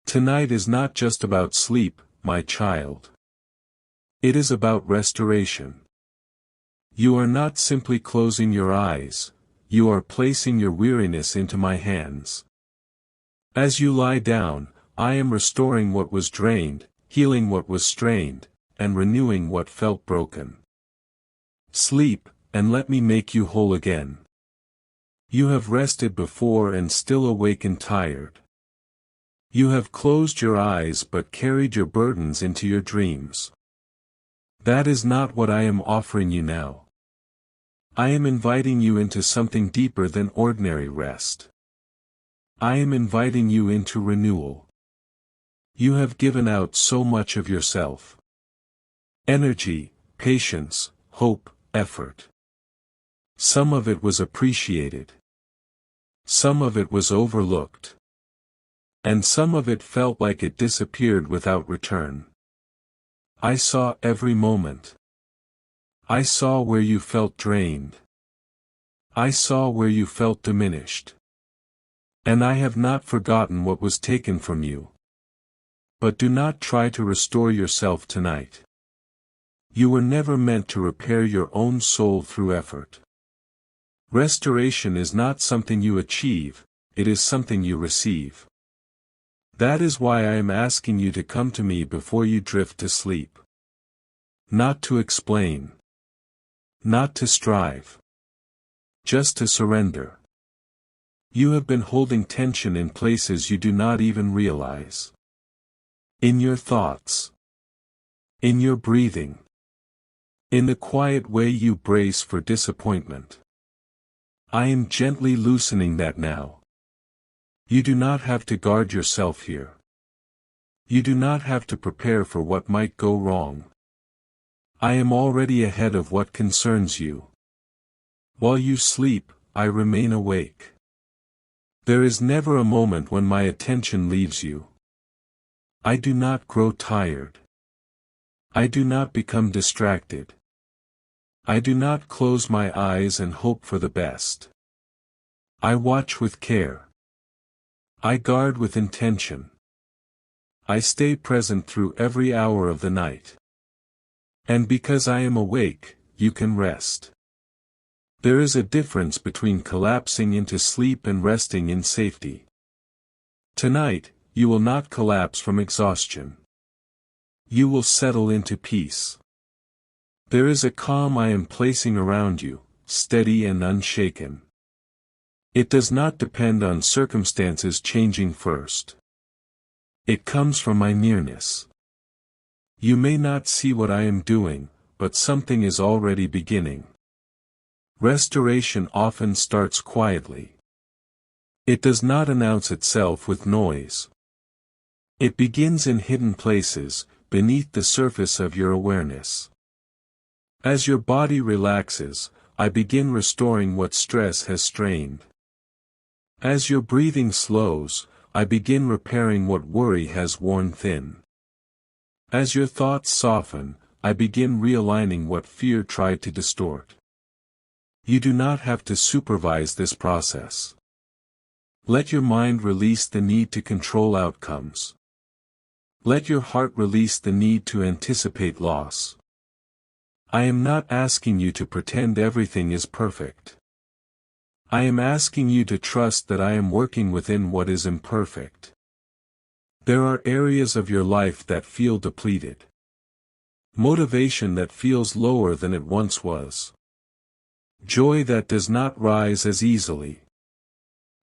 Tonight is not just about sleep, my child. It is about restoration. You are not simply closing your eyes, you are placing your weariness into my hands. As you lie down, I am restoring what was drained, healing what was strained, and renewing what felt broken. Sleep, and let me make you whole again. You have rested before and still awake and tired. You have closed your eyes but carried your burdens into your dreams. That is not what I am offering you now. I am inviting you into something deeper than ordinary rest. I am inviting you into renewal. You have given out so much of yourself. Energy, patience, hope, effort. Some of it was appreciated. Some of it was overlooked. And some of it felt like it disappeared without return. I saw every moment. I saw where you felt drained. I saw where you felt diminished. And I have not forgotten what was taken from you. But do not try to restore yourself tonight. You were never meant to repair your own soul through effort. Restoration is not something you achieve, it is something you receive. That is why I am asking you to come to me before you drift to sleep. Not to explain. Not to strive. Just to surrender. You have been holding tension in places you do not even realize. In your thoughts. In your breathing. In the quiet way you brace for disappointment. I am gently loosening that now. You do not have to guard yourself here. You do not have to prepare for what might go wrong. I am already ahead of what concerns you. While you sleep, I remain awake. There is never a moment when my attention leaves you. I do not grow tired. I do not become distracted. I do not close my eyes and hope for the best. I watch with care. I guard with intention. I stay present through every hour of the night. And because I am awake, you can rest. There is a difference between collapsing into sleep and resting in safety. Tonight, you will not collapse from exhaustion. You will settle into peace. There is a calm I am placing around you, steady and unshaken. It does not depend on circumstances changing first. It comes from my nearness. You may not see what I am doing, but something is already beginning. Restoration often starts quietly. It does not announce itself with noise. It begins in hidden places, beneath the surface of your awareness. As your body relaxes, I begin restoring what stress has strained. As your breathing slows, I begin repairing what worry has worn thin. As your thoughts soften, I begin realigning what fear tried to distort. You do not have to supervise this process. Let your mind release the need to control outcomes. Let your heart release the need to anticipate loss. I am not asking you to pretend everything is perfect. I am asking you to trust that I am working within what is imperfect. There are areas of your life that feel depleted. Motivation that feels lower than it once was. Joy that does not rise as easily.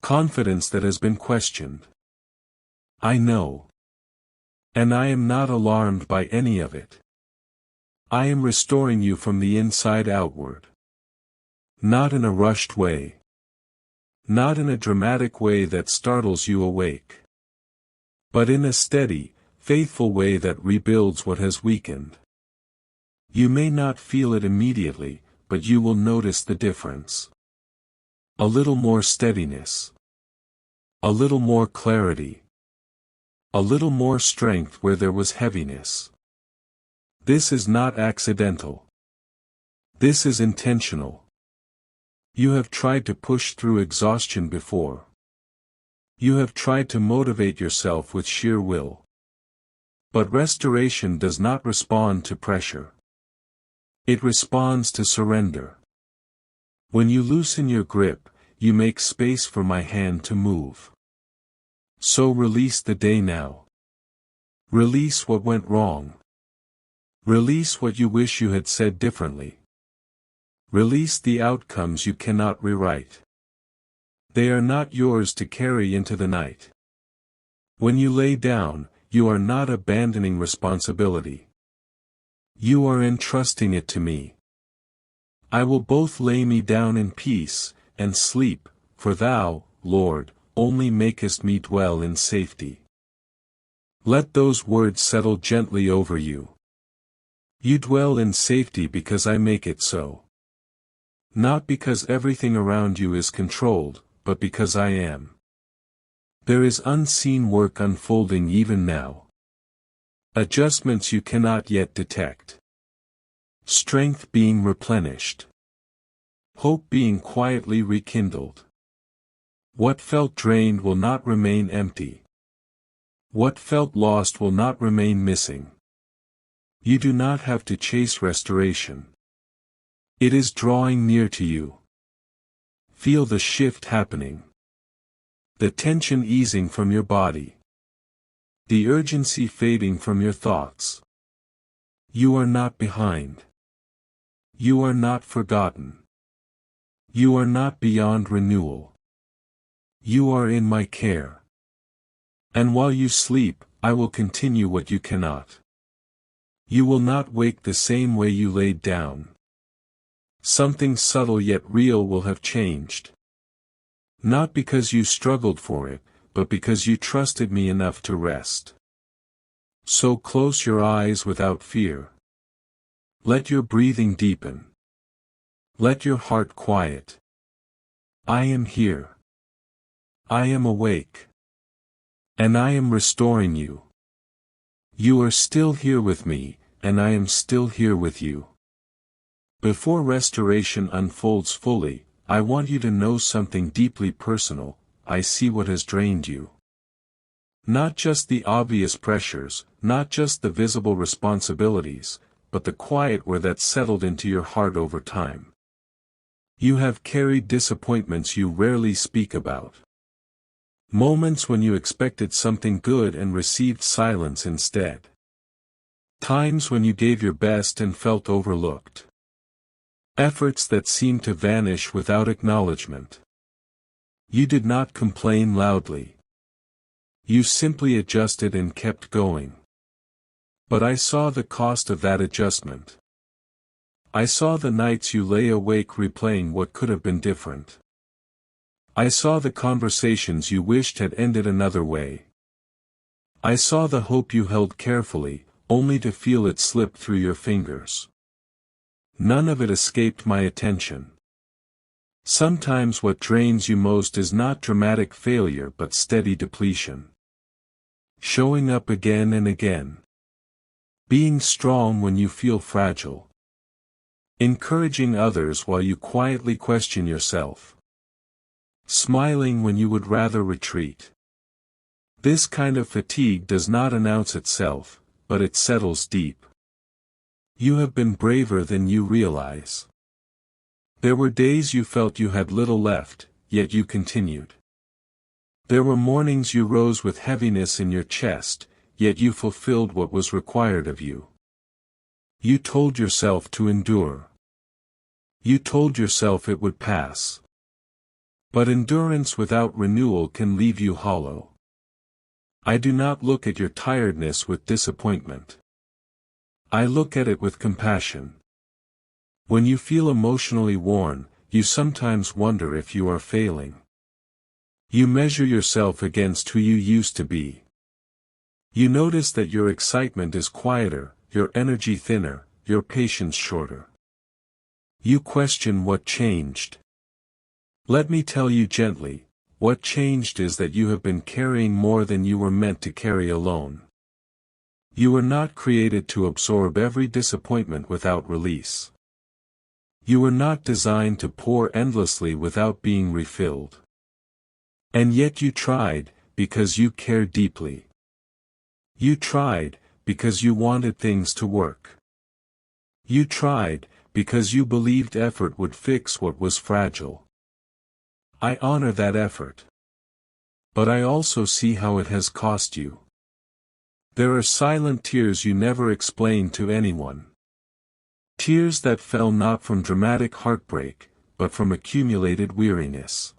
Confidence that has been questioned. I know. And I am not alarmed by any of it. I am restoring you from the inside outward. Not in a rushed way. Not in a dramatic way that startles you awake. But in a steady, faithful way that rebuilds what has weakened. You may not feel it immediately, but you will notice the difference. A little more steadiness. A little more clarity. A little more strength where there was heaviness. This is not accidental. This is intentional. You have tried to push through exhaustion before. You have tried to motivate yourself with sheer will. But restoration does not respond to pressure. It responds to surrender. When you loosen your grip, you make space for my hand to move. So release the day now. Release what went wrong. Release what you wish you had said differently. Release the outcomes you cannot rewrite. They are not yours to carry into the night. When you lay down, you are not abandoning responsibility. You are entrusting it to me. I will both lay me down in peace, and sleep, for thou, Lord, only makest me dwell in safety. Let those words settle gently over you. You dwell in safety because I make it so. Not because everything around you is controlled, but because I am. There is unseen work unfolding even now. Adjustments you cannot yet detect. Strength being replenished. Hope being quietly rekindled. What felt drained will not remain empty. What felt lost will not remain missing. You do not have to chase restoration. It is drawing near to you. Feel the shift happening. The tension easing from your body. The urgency fading from your thoughts. You are not behind. You are not forgotten. You are not beyond renewal. You are in my care. And while you sleep, I will continue what you cannot. You will not wake the same way you laid down. Something subtle yet real will have changed. Not because you struggled for it, but because you trusted me enough to rest. So close your eyes without fear. Let your breathing deepen. Let your heart quiet. I am here. I am awake. And I am restoring you. You are still here with me, and I am still here with you. Before restoration unfolds fully, I want you to know something deeply personal. I see what has drained you. Not just the obvious pressures, not just the visible responsibilities, but the quiet where that settled into your heart over time. You have carried disappointments you rarely speak about. Moments when you expected something good and received silence instead. Times when you gave your best and felt overlooked. Efforts that seemed to vanish without acknowledgement. You did not complain loudly. You simply adjusted and kept going. But I saw the cost of that adjustment. I saw the nights you lay awake replaying what could have been different. I saw the conversations you wished had ended another way. I saw the hope you held carefully, only to feel it slip through your fingers. None of it escaped my attention. Sometimes what drains you most is not dramatic failure but steady depletion. Showing up again and again. Being strong when you feel fragile. Encouraging others while you quietly question yourself. Smiling when you would rather retreat. This kind of fatigue does not announce itself, but it settles deep. You have been braver than you realize. There were days you felt you had little left, yet you continued. There were mornings you rose with heaviness in your chest, yet you fulfilled what was required of you. You told yourself to endure. You told yourself it would pass. But endurance without renewal can leave you hollow. I do not look at your tiredness with disappointment. I look at it with compassion. When you feel emotionally worn, you sometimes wonder if you are failing. You measure yourself against who you used to be. You notice that your excitement is quieter, your energy thinner, your patience shorter. You question what changed. Let me tell you gently, what changed is that you have been carrying more than you were meant to carry alone. You were not created to absorb every disappointment without release. You were not designed to pour endlessly without being refilled. And yet you tried, because you cared deeply. You tried, because you wanted things to work. You tried, because you believed effort would fix what was fragile. I honor that effort. But I also see how it has cost you. There are silent tears you never explained to anyone. Tears that fell not from dramatic heartbreak, but from accumulated weariness.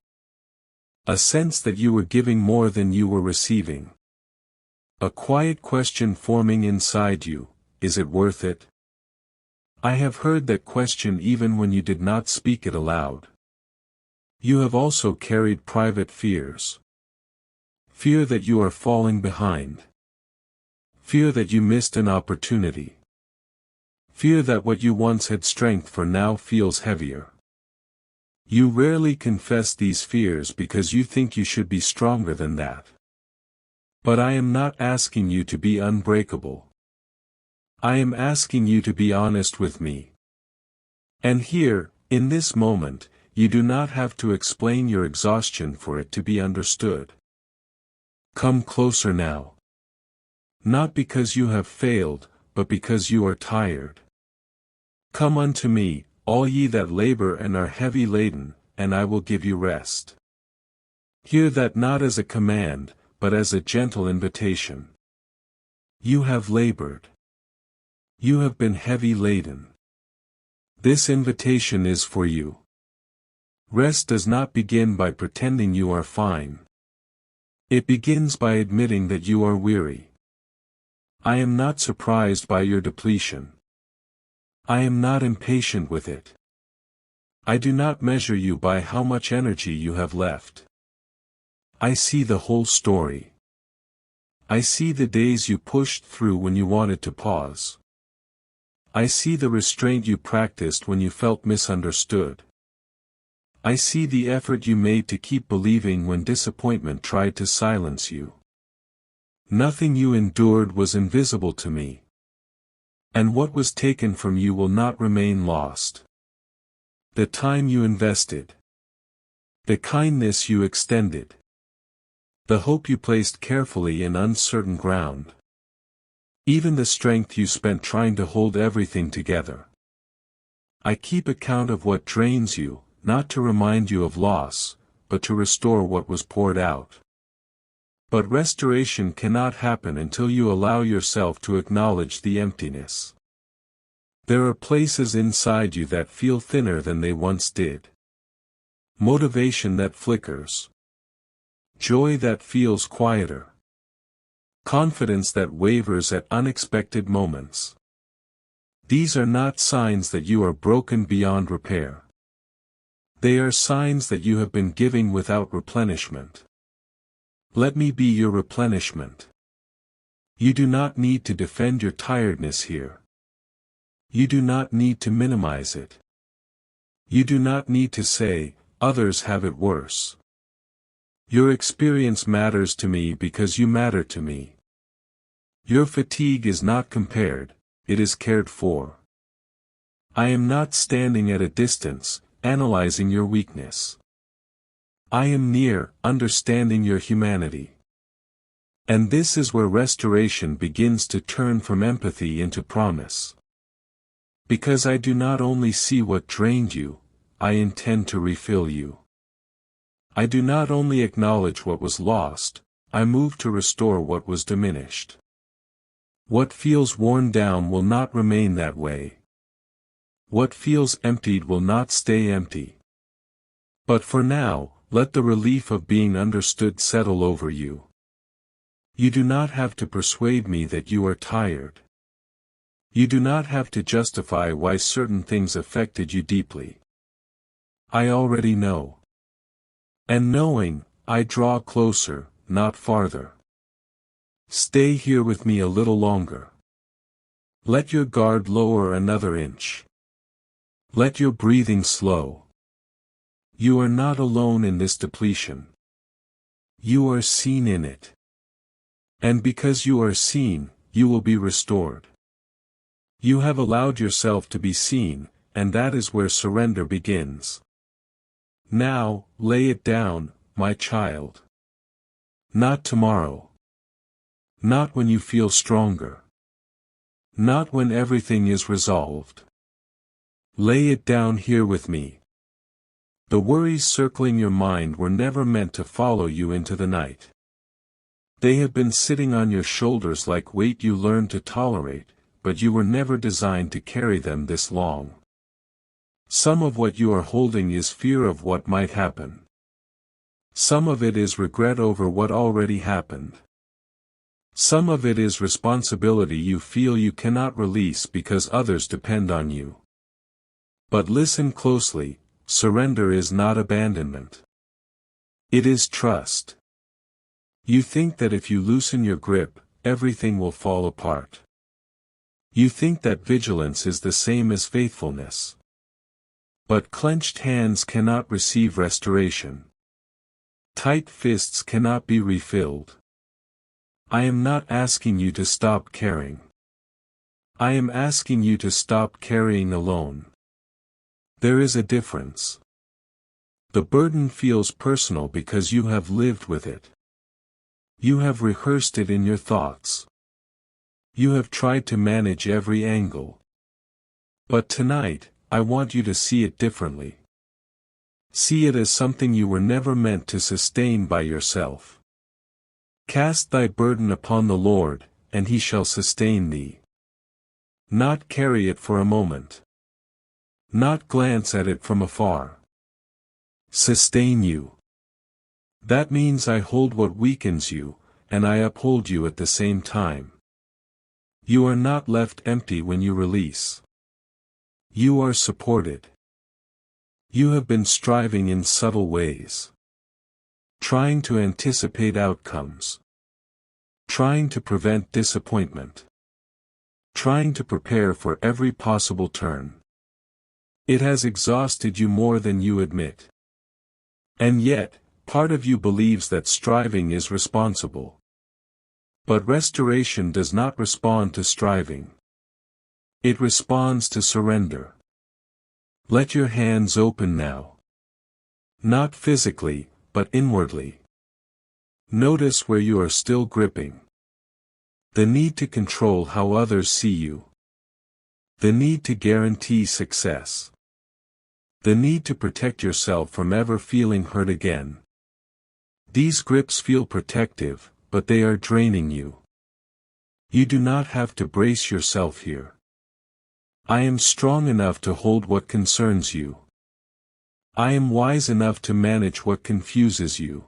A sense that you were giving more than you were receiving. A quiet question forming inside you, is it worth it? I have heard that question even when you did not speak it aloud. You have also carried private fears. Fear that you are falling behind. Fear that you missed an opportunity. Fear that what you once had strength for now feels heavier. You rarely confess these fears because you think you should be stronger than that. But I am not asking you to be unbreakable. I am asking you to be honest with me. And here, in this moment, you do not have to explain your exhaustion for it to be understood. Come closer now. Not because you have failed, but because you are tired. Come unto me, all ye that labor and are heavy laden, and I will give you rest. Hear that not as a command, but as a gentle invitation. You have labored. You have been heavy laden. This invitation is for you. Rest does not begin by pretending you are fine. It begins by admitting that you are weary. I am not surprised by your depletion. I am not impatient with it. I do not measure you by how much energy you have left. I see the whole story. I see the days you pushed through when you wanted to pause. I see the restraint you practiced when you felt misunderstood. I see the effort you made to keep believing when disappointment tried to silence you. Nothing you endured was invisible to me. And what was taken from you will not remain lost. The time you invested. The kindness you extended. The hope you placed carefully in uncertain ground. Even the strength you spent trying to hold everything together. I keep account of what drains you, not to remind you of loss, but to restore what was poured out. But restoration cannot happen until you allow yourself to acknowledge the emptiness. There are places inside you that feel thinner than they once did. Motivation that flickers. Joy that feels quieter. Confidence that wavers at unexpected moments. These are not signs that you are broken beyond repair. They are signs that you have been giving without replenishment. Let me be your replenishment. You do not need to defend your tiredness here. You do not need to minimize it. You do not need to say, others have it worse. Your experience matters to me because you matter to me. Your fatigue is not compared, it is cared for. I am not standing at a distance, analyzing your weakness. I am near, understanding your humanity. And this is where restoration begins to turn from empathy into promise. Because I do not only see what drained you, I intend to refill you. I do not only acknowledge what was lost, I move to restore what was diminished. What feels worn down will not remain that way. What feels emptied will not stay empty. But for now, let the relief of being understood settle over you. You do not have to persuade me that you are tired. You do not have to justify why certain things affected you deeply. I already know. And knowing, I draw closer, not farther. Stay here with me a little longer. Let your guard lower another inch. Let your breathing slow. You are not alone in this depletion. You are seen in it. And because you are seen, you will be restored. You have allowed yourself to be seen, and that is where surrender begins. Now, lay it down, my child. Not tomorrow. Not when you feel stronger. Not when everything is resolved. Lay it down here with me. The worries circling your mind were never meant to follow you into the night. They have been sitting on your shoulders like weight you learned to tolerate, but you were never designed to carry them this long. Some of what you are holding is fear of what might happen. Some of it is regret over what already happened. Some of it is responsibility you feel you cannot release because others depend on you. But listen closely, surrender is not abandonment. It is trust. You think that if you loosen your grip, everything will fall apart. You think that vigilance is the same as faithfulness. But clenched hands cannot receive restoration. Tight fists cannot be refilled. I am not asking you to stop caring. I am asking you to stop carrying alone. There is a difference. The burden feels personal because you have lived with it. You have rehearsed it in your thoughts. You have tried to manage every angle. But tonight, I want you to see it differently. See it as something you were never meant to sustain by yourself. Cast thy burden upon the Lord, and he shall sustain thee. Not carry it for a moment. Not glance at it from afar. Sustain you. That means I hold what weakens you, and I uphold you at the same time. You are not left empty when you release. You are supported. You have been striving in subtle ways. Trying to anticipate outcomes. Trying to prevent disappointment. Trying to prepare for every possible turn. It has exhausted you more than you admit. And yet, part of you believes that striving is responsible. But restoration does not respond to striving. It responds to surrender. Let your hands open now. Not physically, but inwardly. Notice where you are still gripping. The need to control how others see you. The need to guarantee success. The need to protect yourself from ever feeling hurt again. These grips feel protective, but they are draining you. You do not have to brace yourself here. I am strong enough to hold what concerns you. I am wise enough to manage what confuses you.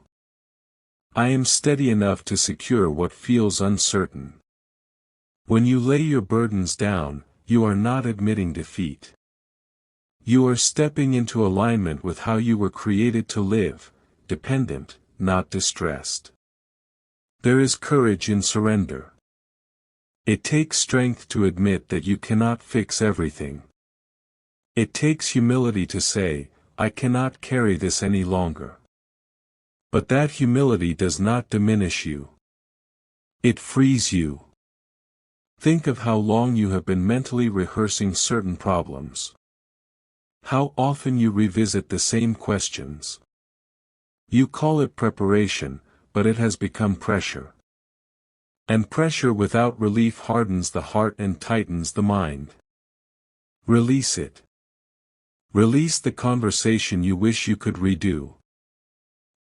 I am steady enough to secure what feels uncertain. When you lay your burdens down, you are not admitting defeat. You are stepping into alignment with how you were created to live, dependent, not distressed. There is courage in surrender. It takes strength to admit that you cannot fix everything. It takes humility to say, I cannot carry this any longer. But that humility does not diminish you. It frees you. Think of how long you have been mentally rehearsing certain problems. How often you revisit the same questions. You call it preparation, but it has become pressure. And pressure without relief hardens the heart and tightens the mind. Release it. Release the conversation you wish you could redo.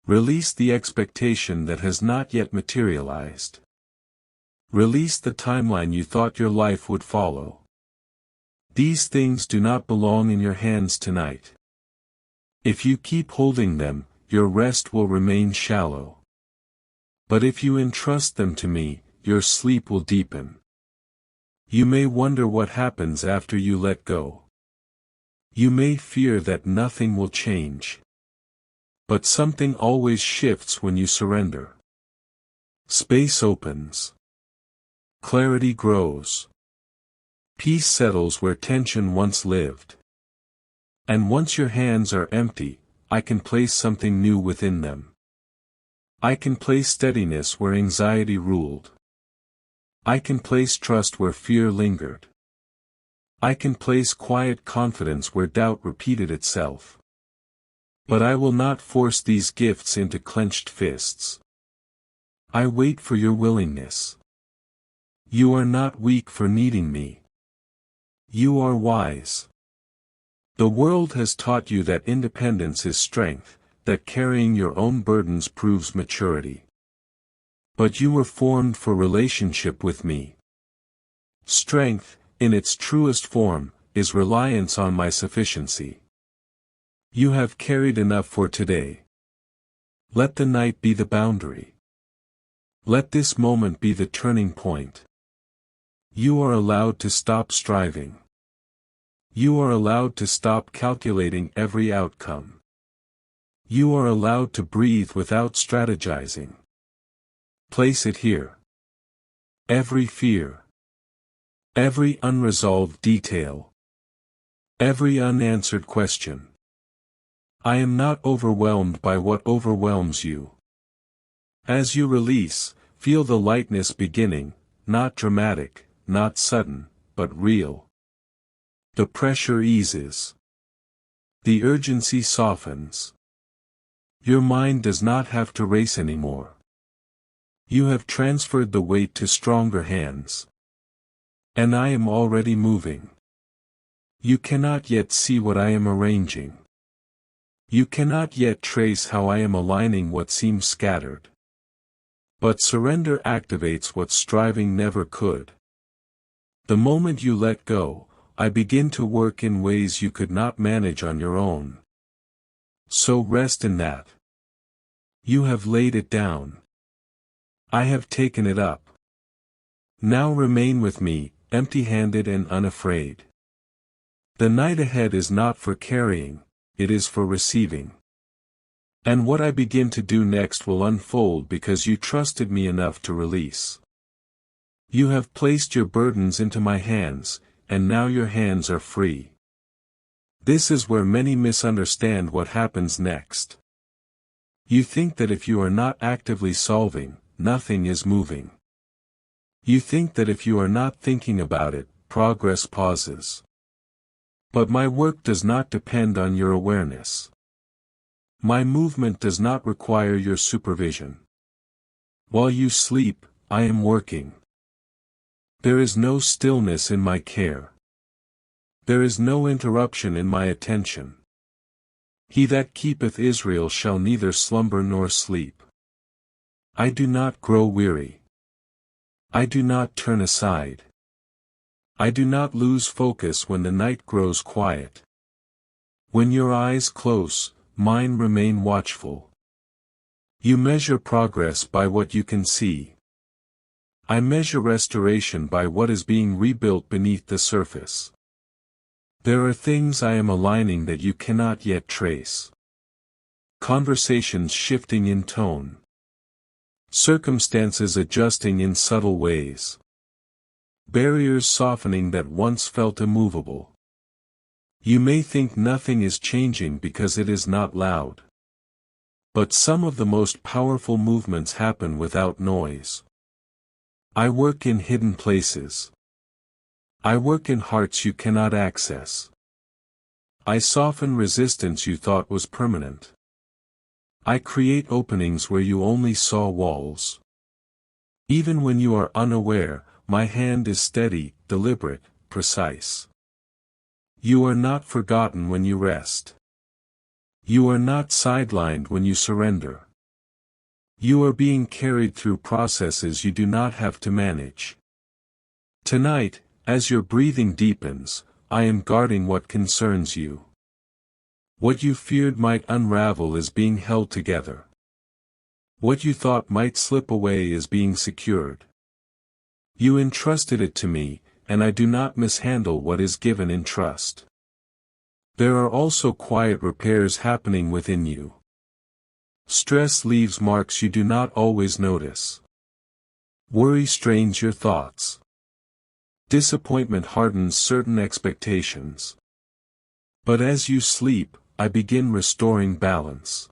Release the expectation that has not yet materialized. Release the timeline you thought your life would follow. These things do not belong in your hands tonight. If you keep holding them, your rest will remain shallow. But if you entrust them to me, your sleep will deepen. You may wonder what happens after you let go. You may fear that nothing will change. But something always shifts when you surrender. Space opens. Clarity grows. Peace settles where tension once lived. And once your hands are empty, I can place something new within them. I can place steadiness where anxiety ruled. I can place trust where fear lingered. I can place quiet confidence where doubt repeated itself. But I will not force these gifts into clenched fists. I wait for your willingness. You are not weak for needing me. You are wise. The world has taught you that independence is strength, that carrying your own burdens proves maturity. But you were formed for relationship with me. Strength, in its truest form, is reliance on my sufficiency. You have carried enough for today. Let the night be the boundary. Let this moment be the turning point. You are allowed to stop striving. You are allowed to stop calculating every outcome. You are allowed to breathe without strategizing. Place it here. Every fear. Every unresolved detail. Every unanswered question. I am not overwhelmed by what overwhelms you. As you release, feel the lightness beginning, not dramatic, not sudden, but real. The pressure eases. The urgency softens. Your mind does not have to race anymore. You have transferred the weight to stronger hands. And I am already moving. You cannot yet see what I am arranging. You cannot yet trace how I am aligning what seems scattered. But surrender activates what striving never could. The moment you let go, I begin to work in ways you could not manage on your own. So rest in that. You have laid it down. I have taken it up. Now remain with me, empty-handed and unafraid. The night ahead is not for carrying, it is for receiving. And what I begin to do next will unfold because you trusted me enough to release. You have placed your burdens into my hands, and now your hands are free. This is where many misunderstand what happens next. You think that if you are not actively solving, nothing is moving. You think that if you are not thinking about it, progress pauses. But my work does not depend on your awareness. My movement does not require your supervision. While you sleep, I am working. There is no stillness in my care. There is no interruption in my attention. He that keepeth Israel shall neither slumber nor sleep. I do not grow weary. I do not turn aside. I do not lose focus when the night grows quiet. When your eyes close, mine remain watchful. You measure progress by what you can see. I measure restoration by what is being rebuilt beneath the surface. There are things I am aligning that you cannot yet trace. Conversations shifting in tone. Circumstances adjusting in subtle ways. Barriers softening that once felt immovable. You may think nothing is changing because it is not loud. But some of the most powerful movements happen without noise. I work in hidden places. I work in hearts you cannot access. I soften resistance you thought was permanent. I create openings where you only saw walls. Even when you are unaware, my hand is steady, deliberate, precise. You are not forgotten when you rest. You are not sidelined when you surrender. You are being carried through processes you do not have to manage. Tonight, as your breathing deepens, I am guarding what concerns you. What you feared might unravel is being held together. What you thought might slip away is being secured. You entrusted it to me, and I do not mishandle what is given in trust. There are also quiet repairs happening within you. Stress leaves marks you do not always notice. Worry strains your thoughts. Disappointment hardens certain expectations. But as you sleep, I begin restoring balance.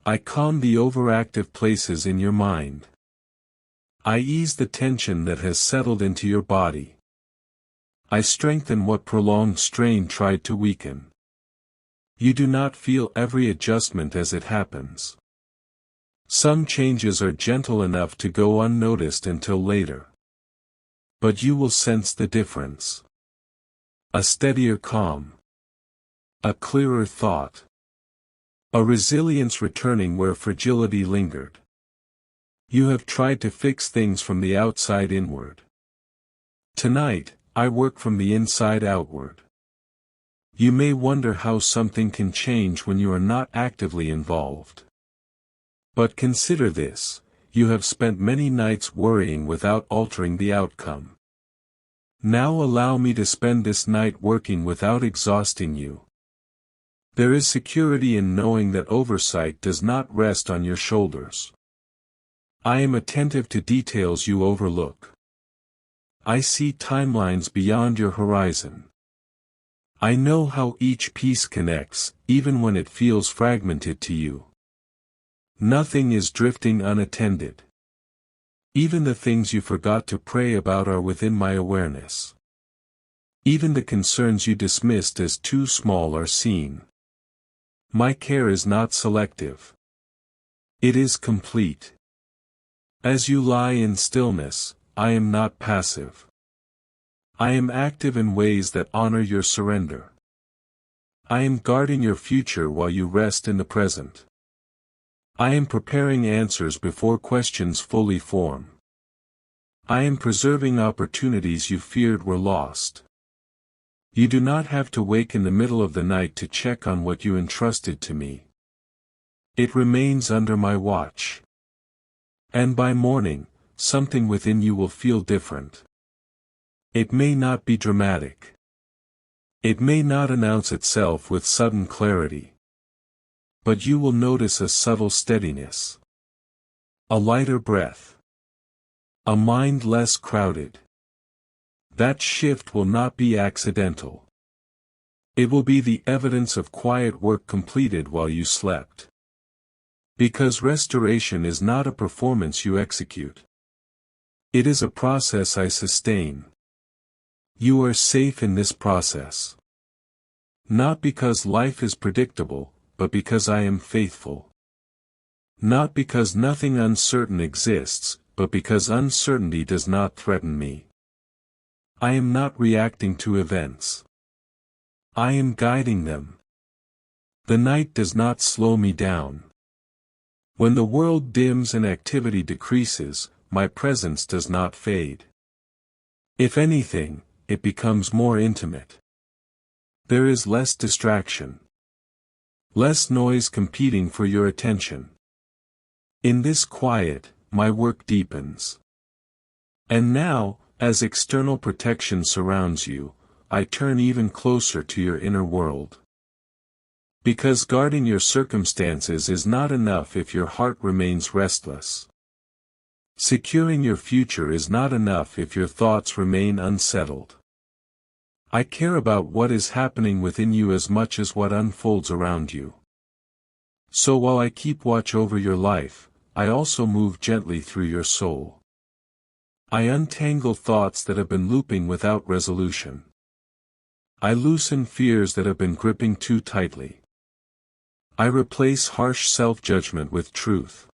I calm the overactive places in your mind. I ease the tension that has settled into your body. I strengthen what prolonged strain tried to weaken. You do not feel every adjustment as it happens. Some changes are gentle enough to go unnoticed until later. But you will sense the difference. A steadier calm. A clearer thought. A resilience returning where fragility lingered. You have tried to fix things from the outside inward. Tonight, I work from the inside outward. You may wonder how something can change when you are not actively involved. But consider this: you have spent many nights worrying without altering the outcome. Now allow me to spend this night working without exhausting you. There is security in knowing that oversight does not rest on your shoulders. I am attentive to details you overlook. I see timelines beyond your horizon. I know how each piece connects, even when it feels fragmented to you. Nothing is drifting unattended. Even the things you forgot to pray about are within my awareness. Even the concerns you dismissed as too small are seen. My care is not selective. It is complete. As you lie in stillness, I am not passive. I am active in ways that honor your surrender. I am guarding your future while you rest in the present. I am preparing answers before questions fully form. I am preserving opportunities you feared were lost. You do not have to wake in the middle of the night to check on what you entrusted to me. It remains under my watch. And by morning, something within you will feel different. It may not be dramatic. It may not announce itself with sudden clarity. But you will notice a subtle steadiness. A lighter breath. A mind less crowded. That shift will not be accidental. It will be the evidence of quiet work completed while you slept. Because restoration is not a performance you execute. It is a process I sustain. You are safe in this process. Not because life is predictable, but because I am faithful. Not because nothing uncertain exists, but because uncertainty does not threaten me. I am not reacting to events. I am guiding them. The night does not slow me down. When the world dims and activity decreases, my presence does not fade. If anything, it becomes more intimate. There is less distraction. Less noise competing for your attention. In this quiet, my work deepens. And now, as external protection surrounds you, I turn even closer to your inner world. Because guarding your circumstances is not enough if your heart remains restless. Securing your future is not enough if your thoughts remain unsettled. I care about what is happening within you as much as what unfolds around you. So while I keep watch over your life, I also move gently through your soul. I untangle thoughts that have been looping without resolution. I loosen fears that have been gripping too tightly. I replace harsh self-judgment with truth.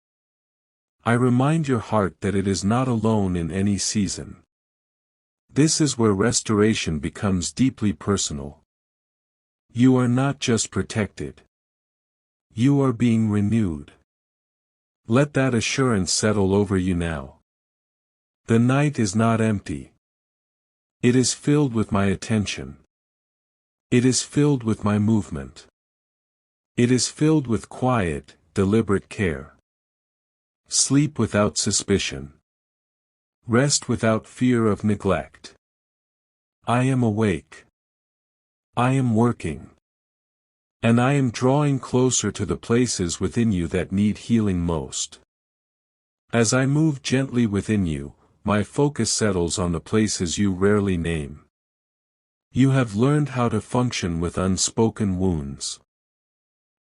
I remind your heart that it is not alone in any season. This is where restoration becomes deeply personal. You are not just protected. You are being renewed. Let that assurance settle over you now. The night is not empty. It is filled with my attention. It is filled with my movement. It is filled with quiet, deliberate care. Sleep without suspicion. Rest without fear of neglect. I am awake. I am working. And I am drawing closer to the places within you that need healing most. As I move gently within you, my focus settles on the places you rarely name. You have learned how to function with unspoken wounds.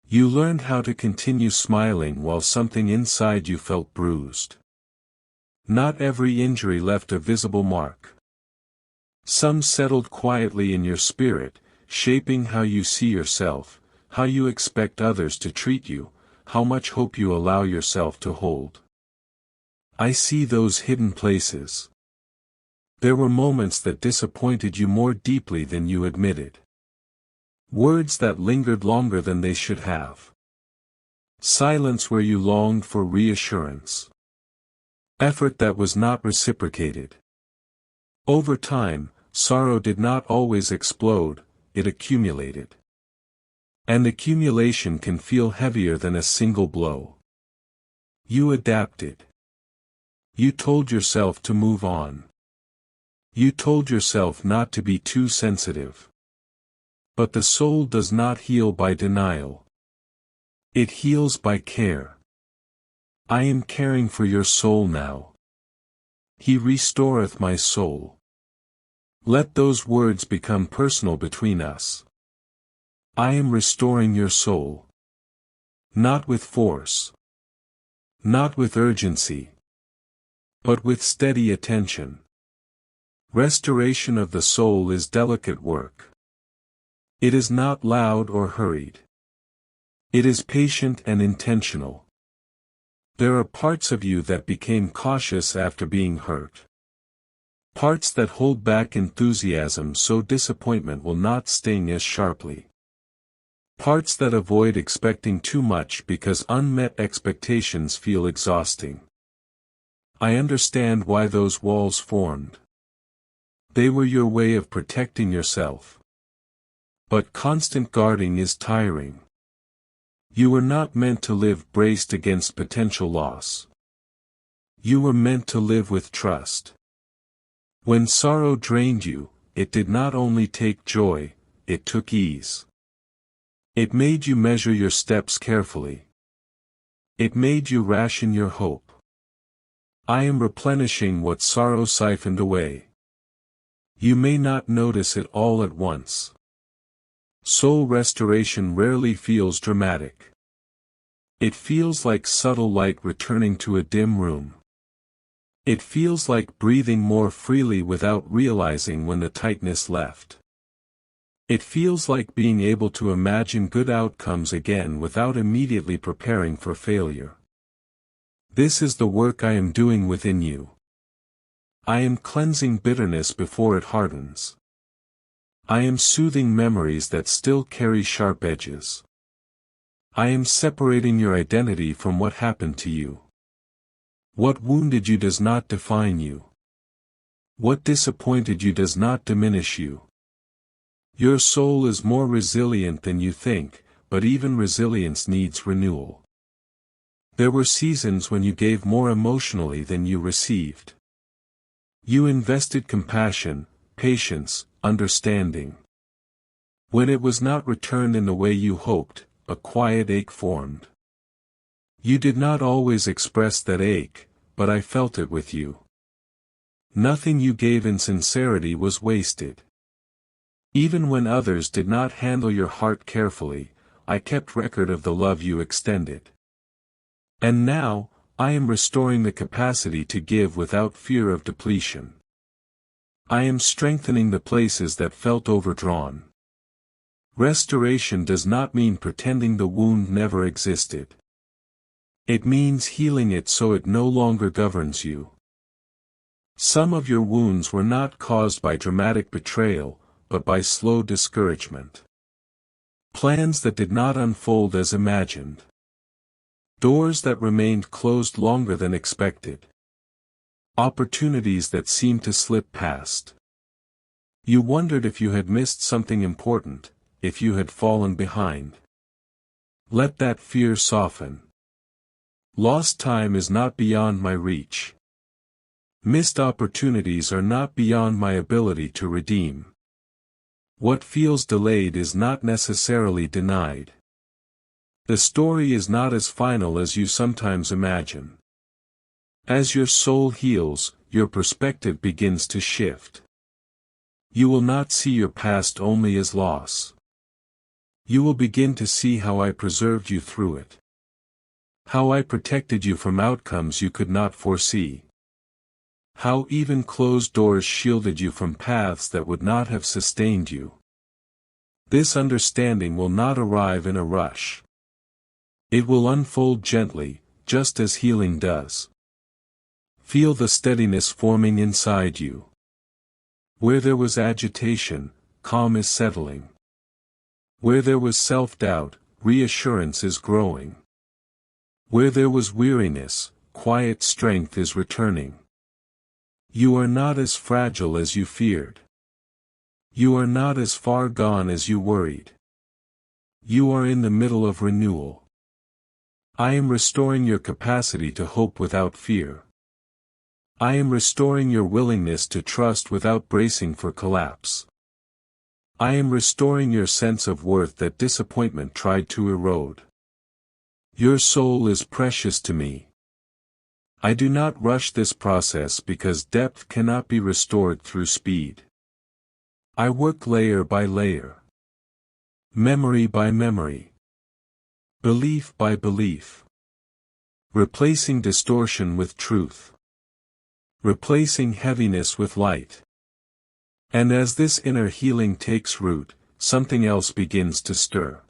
You learned how to continue smiling while something inside you felt bruised. Not every injury left a visible mark. Some settled quietly in your spirit, shaping how you see yourself, how you expect others to treat you, how much hope you allow yourself to hold. I see those hidden places. There were moments that disappointed you more deeply than you admitted. Words that lingered longer than they should have. Silence where you longed for reassurance. Effort that was not reciprocated. Over time, sorrow did not always explode, it accumulated. And accumulation can feel heavier than a single blow. You adapted. You told yourself to move on. You told yourself not to be too sensitive. But the soul does not heal by denial. It heals by care. I am caring for your soul now. He restoreth my soul. Let those words become personal between us. I am restoring your soul. Not with force. Not with urgency. But with steady attention. Restoration of the soul is delicate work. It is not loud or hurried. It is patient and intentional. There are parts of you that became cautious after being hurt. Parts that hold back enthusiasm so disappointment will not sting as sharply. Parts that avoid expecting too much because unmet expectations feel exhausting. I understand why those walls formed. They were your way of protecting yourself. But constant guarding is tiring. You were not meant to live braced against potential loss. You were meant to live with trust. When sorrow drained you, it did not only take joy, it took ease. It made you measure your steps carefully. It made you ration your hope. I am replenishing what sorrow siphoned away. You may not notice it all at once. Soul restoration rarely feels dramatic. It feels like subtle light returning to a dim room. It feels like breathing more freely without realizing when the tightness left. It feels like being able to imagine good outcomes again without immediately preparing for failure. This is the work I am doing within you. I am cleansing bitterness before it hardens. I am soothing memories that still carry sharp edges. I am separating your identity from what happened to you. What wounded you does not define you. What disappointed you does not diminish you. Your soul is more resilient than you think, but even resilience needs renewal. There were seasons when you gave more emotionally than you received. You invested compassion, patience, understanding. When it was not returned in the way you hoped, a quiet ache formed. You did not always express that ache, but I felt it with you. Nothing you gave in sincerity was wasted. Even when others did not handle your heart carefully, I kept record of the love you extended. And now, I am restoring the capacity to give without fear of depletion. I am strengthening the places that felt overdrawn. Restoration does not mean pretending the wound never existed. It means healing it so it no longer governs you. Some of your wounds were not caused by dramatic betrayal, but by slow discouragement. Plans that did not unfold as imagined. Doors that remained closed longer than expected. Opportunities that seemed to slip past. You wondered if you had missed something important, if you had fallen behind. Let that fear soften. Lost time is not beyond my reach. Missed opportunities are not beyond my ability to redeem. What feels delayed is not necessarily denied. The story is not as final as you sometimes imagine. As your soul heals, your perspective begins to shift. You will not see your past only as loss. You will begin to see how I preserved you through it. How I protected you from outcomes you could not foresee. How even closed doors shielded you from paths that would not have sustained you. This understanding will not arrive in a rush. It will unfold gently, just as healing does. Feel the steadiness forming inside you. Where there was agitation, calm is settling. Where there was self-doubt, reassurance is growing. Where there was weariness, quiet strength is returning. You are not as fragile as you feared. You are not as far gone as you worried. You are in the middle of renewal. I am restoring your capacity to hope without fear. I am restoring your willingness to trust without bracing for collapse. I am restoring your sense of worth that disappointment tried to erode. Your soul is precious to me. I do not rush this process because depth cannot be restored through speed. I work layer by layer. Memory by memory. Belief by belief. Replacing distortion with truth. Replacing heaviness with light. And as this inner healing takes root, something else begins to stir.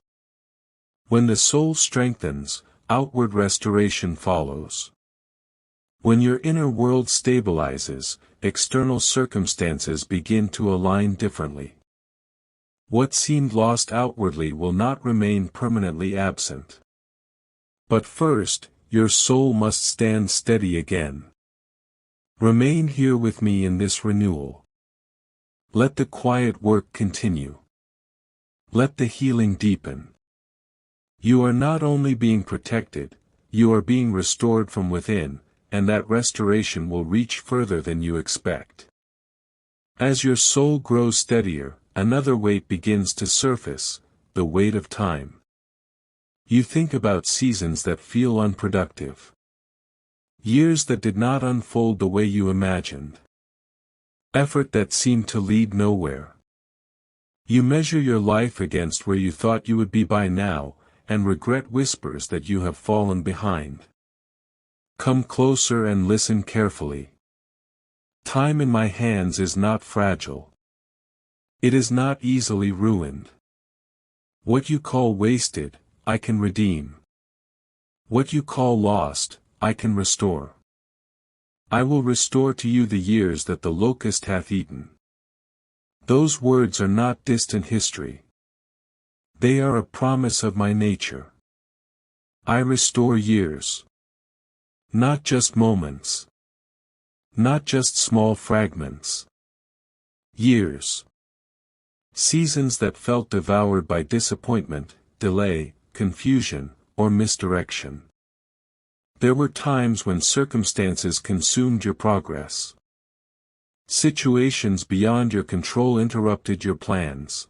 When the soul strengthens, outward restoration follows. When your inner world stabilizes, external circumstances begin to align differently. What seemed lost outwardly will not remain permanently absent. But first, your soul must stand steady again. Remain here with me in this renewal. Let the quiet work continue. Let the healing deepen. You are not only being protected, you are being restored from within, and that restoration will reach further than you expect. As your soul grows steadier, another weight begins to surface, the weight of time. You think about seasons that feel unproductive. Years that did not unfold the way you imagined. Effort that seemed to lead nowhere. You measure your life against where you thought you would be by now, and regret whispers that you have fallen behind. Come closer and listen carefully. Time in my hands is not fragile. It is not easily ruined. What you call wasted, I can redeem. What you call lost, I can restore. I will restore to you the years that the locust hath eaten. Those words are not distant history. They are a promise of my nature. I restore years. Not just moments. Not just small fragments. Years. Seasons that felt devoured by disappointment, delay, confusion, or misdirection. There were times when circumstances consumed your progress. Situations beyond your control interrupted your plans.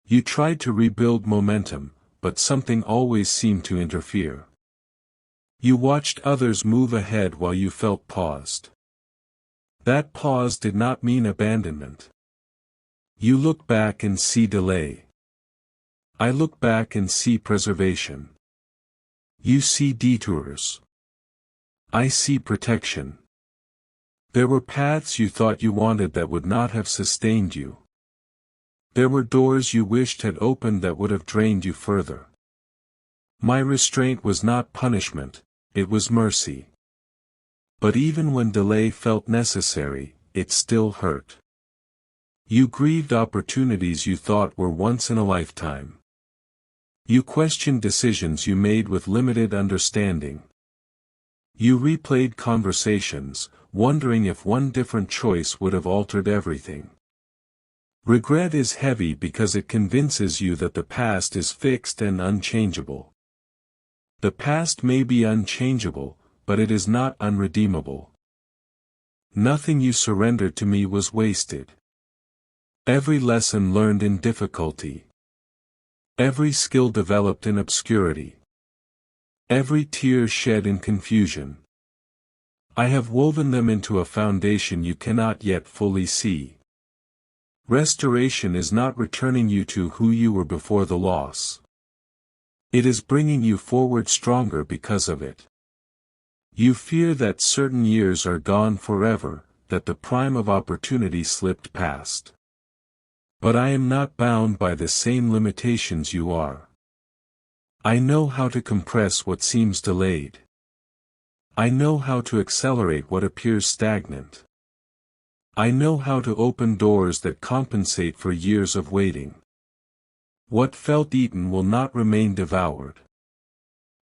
You tried to rebuild momentum, but something always seemed to interfere. You watched others move ahead while you felt paused. That pause did not mean abandonment. You look back and see delay. I look back and see preservation. You see detours. I see protection. There were paths you thought you wanted that would not have sustained you. There were doors you wished had opened that would have drained you further. My restraint was not punishment, it was mercy. But even when delay felt necessary, it still hurt. You grieved opportunities you thought were once in a lifetime. You questioned decisions you made with limited understanding. You replayed conversations, wondering if one different choice would have altered everything. Regret is heavy because it convinces you that the past is fixed and unchangeable. The past may be unchangeable, but it is not unredeemable. Nothing you surrendered to me was wasted. Every lesson learned in difficulty. Every skill developed in obscurity. Every tear shed in confusion. I have woven them into a foundation you cannot yet fully see. Restoration is not returning you to who you were before the loss. It is bringing you forward stronger because of it. You fear that certain years are gone forever, that the prime of opportunity slipped past. But I am not bound by the same limitations you are. I know how to compress what seems delayed. I know how to accelerate what appears stagnant. I know how to open doors that compensate for years of waiting. What felt eaten will not remain devoured.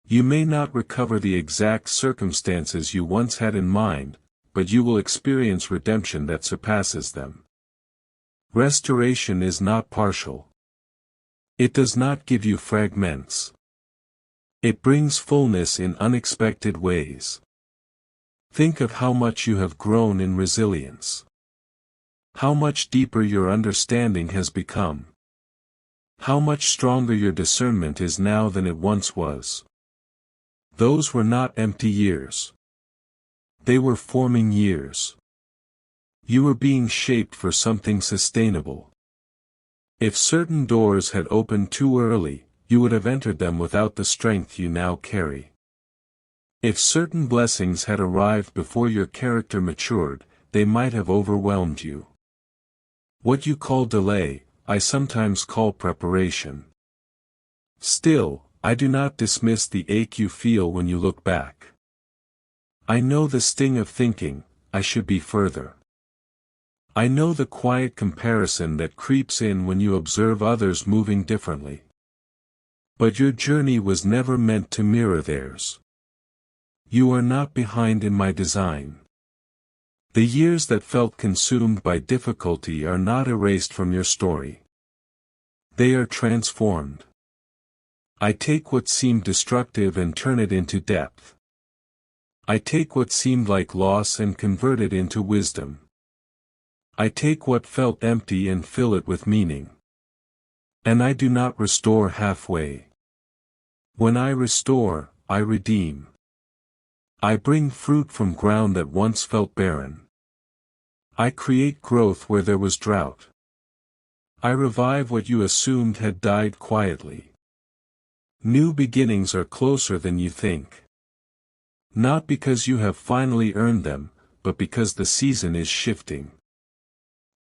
You may not recover the exact circumstances you once had in mind, but you will experience redemption that surpasses them. Restoration is not partial. It does not give you fragments. It brings fullness in unexpected ways. Think of how much you have grown in resilience. How much deeper your understanding has become. How much stronger your discernment is now than it once was. Those were not empty years. They were forming years. You were being shaped for something sustainable. If certain doors had opened too early, you would have entered them without the strength you now carry. If certain blessings had arrived before your character matured, they might have overwhelmed you. What you call delay, I sometimes call preparation. Still, I do not dismiss the ache you feel when you look back. I know the sting of thinking, I should be further. I know the quiet comparison that creeps in when you observe others moving differently. But your journey was never meant to mirror theirs. You are not behind in my design. The years that felt consumed by difficulty are not erased from your story. They are transformed. I take what seemed destructive and turn it into depth. I take what seemed like loss and convert it into wisdom. I take what felt empty and fill it with meaning. And I do not restore halfway. When I restore, I redeem. I bring fruit from ground that once felt barren. I create growth where there was drought. I revive what you assumed had died quietly. New beginnings are closer than you think. Not because you have finally earned them, but because the season is shifting.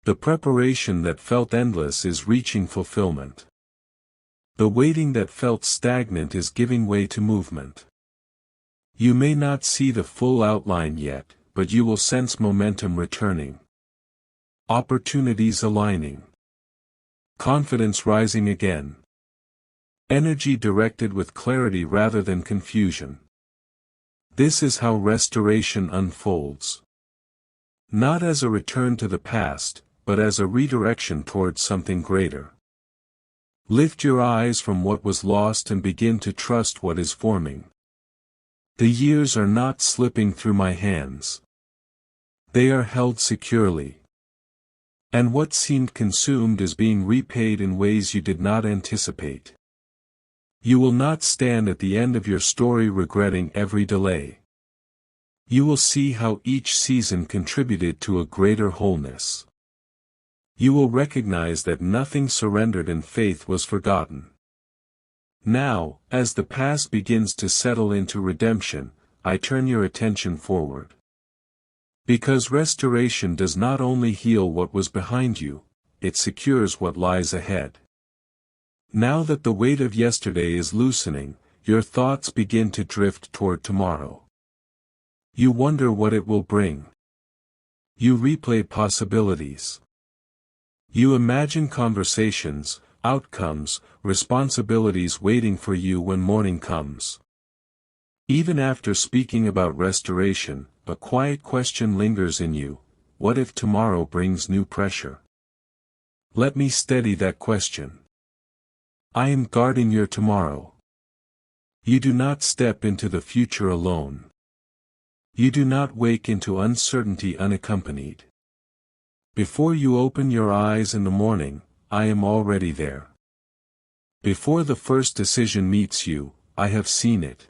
The preparation that felt endless is reaching fulfillment. The waiting that felt stagnant is giving way to movement. You may not see the full outline yet, but you will sense momentum returning. Opportunities aligning. Confidence rising again. Energy directed with clarity rather than confusion. This is how restoration unfolds. Not as a return to the past, but as a redirection towards something greater. Lift your eyes from what was lost and begin to trust what is forming. The years are not slipping through my hands. They are held securely. And what seemed consumed is being repaid in ways you did not anticipate. You will not stand at the end of your story regretting every delay. You will see how each season contributed to a greater wholeness. You will recognize that nothing surrendered in faith was forgotten. Now, as the past begins to settle into redemption, I turn your attention forward. Because restoration does not only heal what was behind you, it secures what lies ahead. Now that the weight of yesterday is loosening, your thoughts begin to drift toward tomorrow. You wonder what it will bring. You replay possibilities. You imagine conversations, outcomes, responsibilities waiting for you when morning comes. Even after speaking about restoration, a quiet question lingers in you: what if tomorrow brings new pressure? Let me steady that question. I am guarding your tomorrow. You do not step into the future alone. You do not wake into uncertainty unaccompanied. Before you open your eyes in the morning, I am already there. Before the first decision meets you, I have seen it.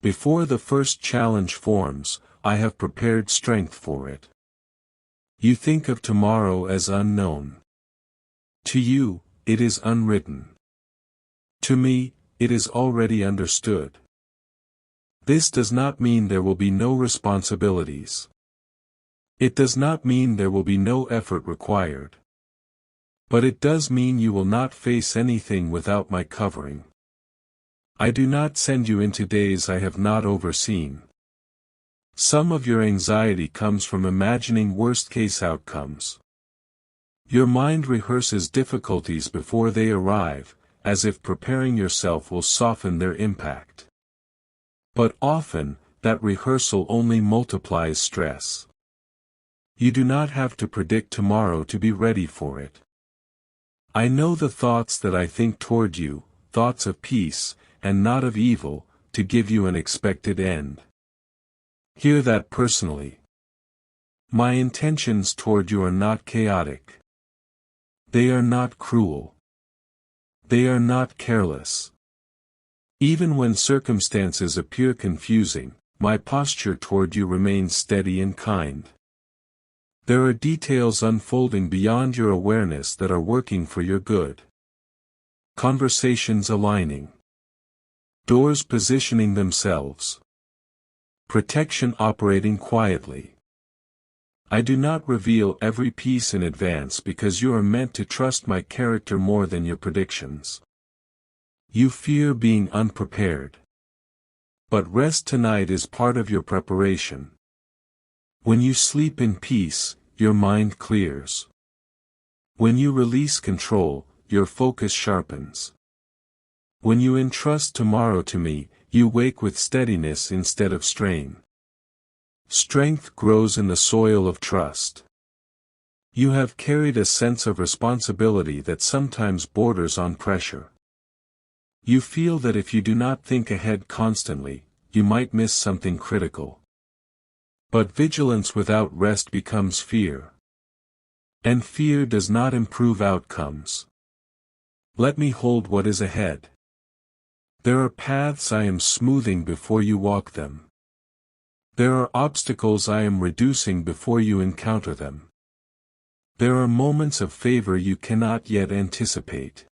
Before the first challenge forms, I have prepared strength for it. You think of tomorrow as unknown. To you, it is unwritten. To me, it is already understood. This does not mean there will be no responsibilities. It does not mean there will be no effort required. But it does mean you will not face anything without my covering. I do not send you into days I have not overseen. Some of your anxiety comes from imagining worst-case outcomes. Your mind rehearses difficulties before they arrive, as if preparing yourself will soften their impact. But often, that rehearsal only multiplies stress. You do not have to predict tomorrow to be ready for it. I know the thoughts that I think toward you, thoughts of peace, and not of evil, to give you an expected end. Hear that personally. My intentions toward you are not chaotic. They are not cruel. They are not careless. Even when circumstances appear confusing, my posture toward you remains steady and kind. There are details unfolding beyond your awareness that are working for your good. Conversations aligning. Doors positioning themselves. Protection operating quietly. I do not reveal every piece in advance because you are meant to trust my character more than your predictions. You fear being unprepared. But rest tonight is part of your preparation. When you sleep in peace, your mind clears. When you release control, your focus sharpens. When you entrust tomorrow to me, you wake with steadiness instead of strain. Strength grows in the soil of trust. You have carried a sense of responsibility that sometimes borders on pressure. You feel that if you do not think ahead constantly, you might miss something critical. But vigilance without rest becomes fear. And fear does not improve outcomes. Let me hold what is ahead. There are paths I am smoothing before you walk them. There are obstacles I am reducing before you encounter them. There are moments of favor you cannot yet anticipate.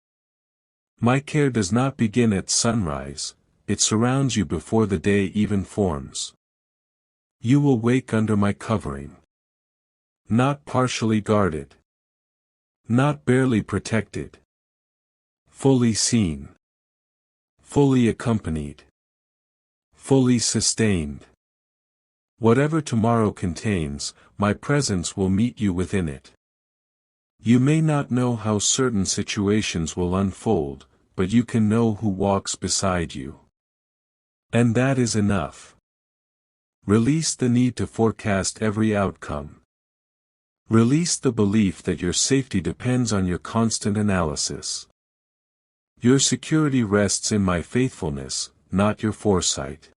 My care does not begin at sunrise, it surrounds you before the day even forms. You will wake under my covering. Not partially guarded. Not barely protected. Fully seen. Fully accompanied. Fully sustained. Whatever tomorrow contains, my presence will meet you within it. You may not know how certain situations will unfold, but you can know who walks beside you. And that is enough. Release the need to forecast every outcome. Release the belief that your safety depends on your constant analysis. Your security rests in my faithfulness, not your foresight.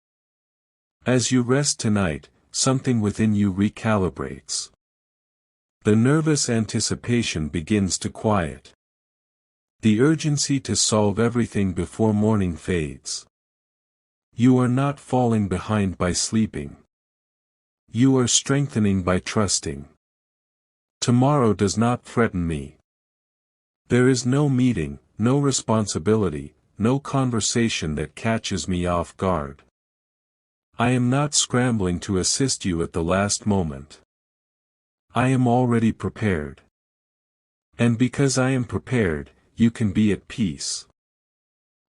As you rest tonight, something within you recalibrates. The nervous anticipation begins to quiet. The urgency to solve everything before morning fades. You are not falling behind by sleeping. You are strengthening by trusting. Tomorrow does not threaten me. There is no meeting, no responsibility, no conversation that catches me off guard. I am not scrambling to assist you at the last moment. I am already prepared. And because I am prepared, you can be at peace.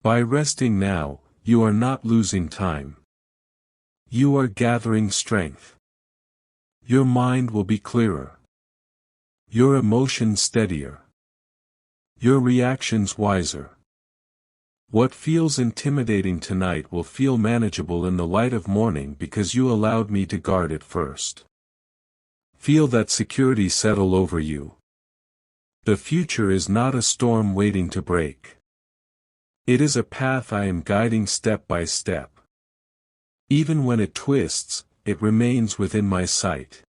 By resting now, you are not losing time. You are gathering strength. Your mind will be clearer. Your emotions steadier. Your reactions wiser. What feels intimidating tonight will feel manageable in the light of morning because you allowed me to guard it first. Feel that security settle over you. The future is not a storm waiting to break. It is a path I am guiding step by step. Even when it twists, it remains within my sight.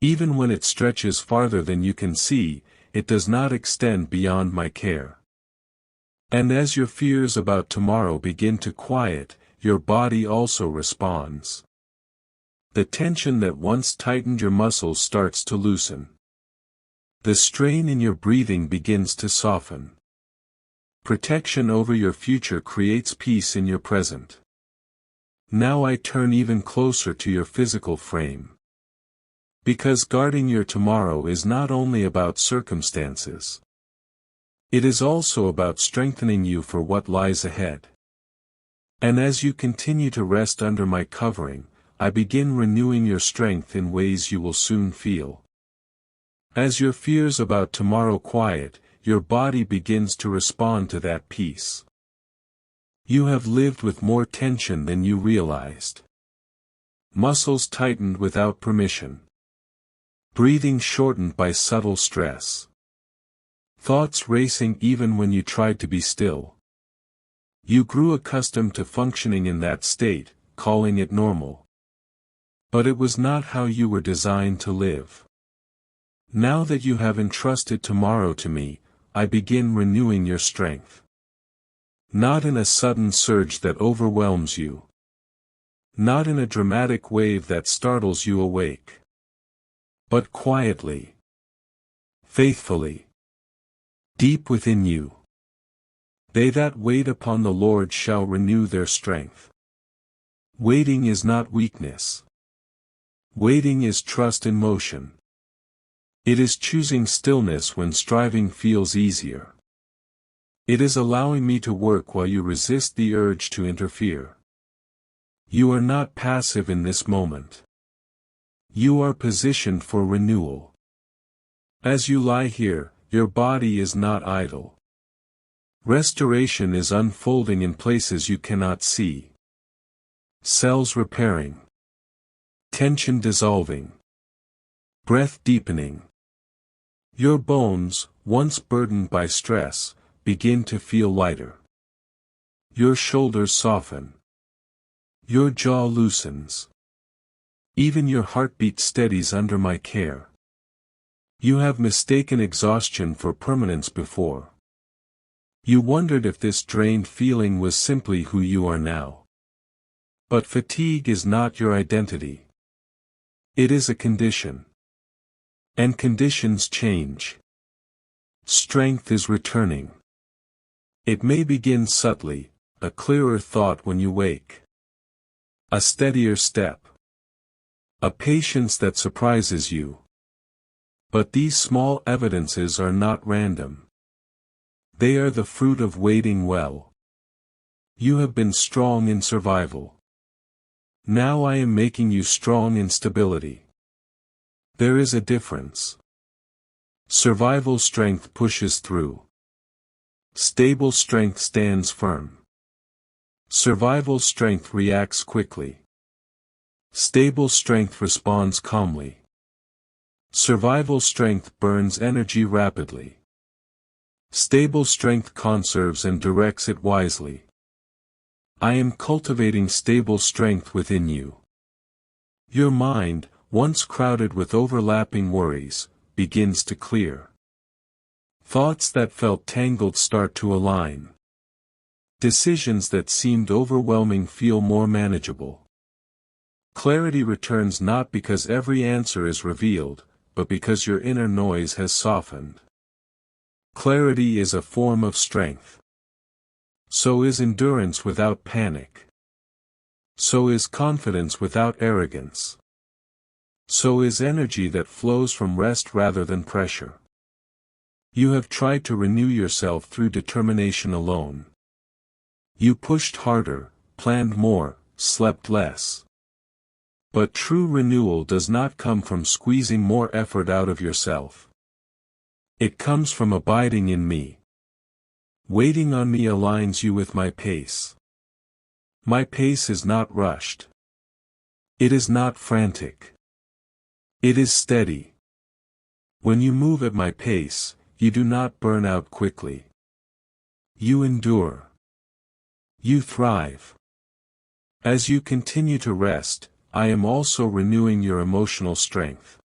Even when it stretches farther than you can see, it does not extend beyond my care. And as your fears about tomorrow begin to quiet, your body also responds. The tension that once tightened your muscles starts to loosen. The strain in your breathing begins to soften. Protection over your future creates peace in your present. Now I turn even closer to your physical frame. Because guarding your tomorrow is not only about circumstances. It is also about strengthening you for what lies ahead. And as you continue to rest under my covering, I begin renewing your strength in ways you will soon feel. As your fears about tomorrow quiet, your body begins to respond to that peace. You have lived with more tension than you realized. Muscles tightened without permission. Breathing shortened by subtle stress. Thoughts racing even when you tried to be still. You grew accustomed to functioning in that state, calling it normal. But it was not how you were designed to live. Now that you have entrusted tomorrow to me, I begin renewing your strength. Not in a sudden surge that overwhelms you. Not in a dramatic wave that startles you awake. But quietly. Faithfully. Deep within you. They that wait upon the Lord shall renew their strength. Waiting is not weakness. Waiting is trust in motion. It is choosing stillness when striving feels easier. It is allowing me to work while you resist the urge to interfere. You are not passive in this moment. You are positioned for renewal. As you lie here, your body is not idle. Restoration is unfolding in places you cannot see. Cells repairing. Tension dissolving. Breath deepening. Your bones, once burdened by stress, begin to feel lighter. Your shoulders soften. Your jaw loosens. Even your heartbeat steadies under my care. You have mistaken exhaustion for permanence before. You wondered if this drained feeling was simply who you are now. But fatigue is not your identity. It is a condition. And conditions change. Strength is returning. It may begin subtly, a clearer thought when you wake. A steadier step. A patience that surprises you. But these small evidences are not random. They are the fruit of waiting well. You have been strong in survival. Now I am making you strong in stability. There is a difference. Survival strength pushes through. Stable strength stands firm. Survival strength reacts quickly. Stable strength responds calmly. Survival strength burns energy rapidly. Stable strength conserves and directs it wisely. I am cultivating stable strength within you. Your mind, once crowded with overlapping worries, begins to clear. Thoughts that felt tangled start to align. Decisions that seemed overwhelming feel more manageable. Clarity returns not because every answer is revealed, but because your inner noise has softened. Clarity is a form of strength. So is endurance without panic. So is confidence without arrogance. So is energy that flows from rest rather than pressure. You have tried to renew yourself through determination alone. You pushed harder, planned more, slept less. But true renewal does not come from squeezing more effort out of yourself. It comes from abiding in me. Waiting on me aligns you with my pace. My pace is not rushed. It is not frantic. It is steady. When you move at my pace, you do not burn out quickly. You endure. You thrive. As you continue to rest, I am also renewing your emotional strength.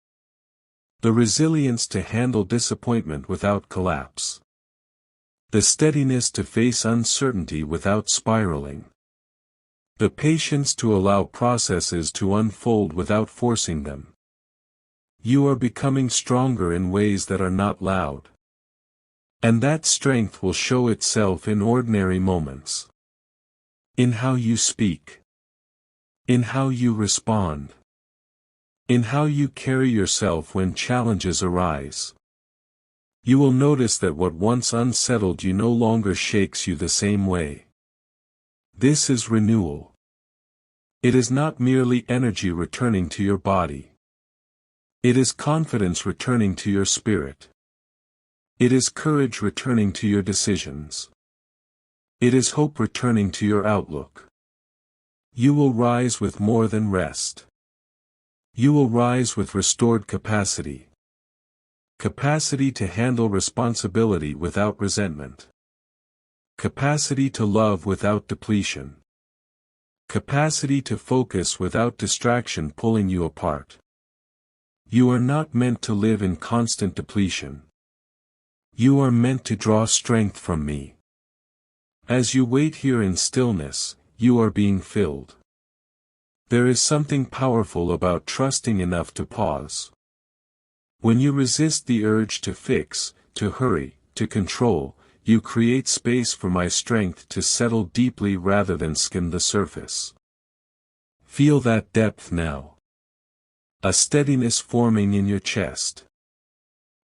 The resilience to handle disappointment without collapse. The steadiness to face uncertainty without spiraling. The patience to allow processes to unfold without forcing them. You are becoming stronger in ways that are not loud. And that strength will show itself in ordinary moments. In how you speak. In how you respond. In how you carry yourself when challenges arise. You will notice that what once unsettled you no longer shakes you the same way. This is renewal. It is not merely energy returning to your body. It is confidence returning to your spirit. It is courage returning to your decisions. It is hope returning to your outlook. You will rise with more than rest. You will rise with restored capacity. Capacity to handle responsibility without resentment. Capacity to love without depletion. Capacity to focus without distraction pulling you apart. You are not meant to live in constant depletion. You are meant to draw strength from me. As you wait here in stillness, you are being filled. There is something powerful about trusting enough to pause. When you resist the urge to fix, to hurry, to control, you create space for my strength to settle deeply rather than skim the surface. Feel that depth now. A steadiness forming in your chest.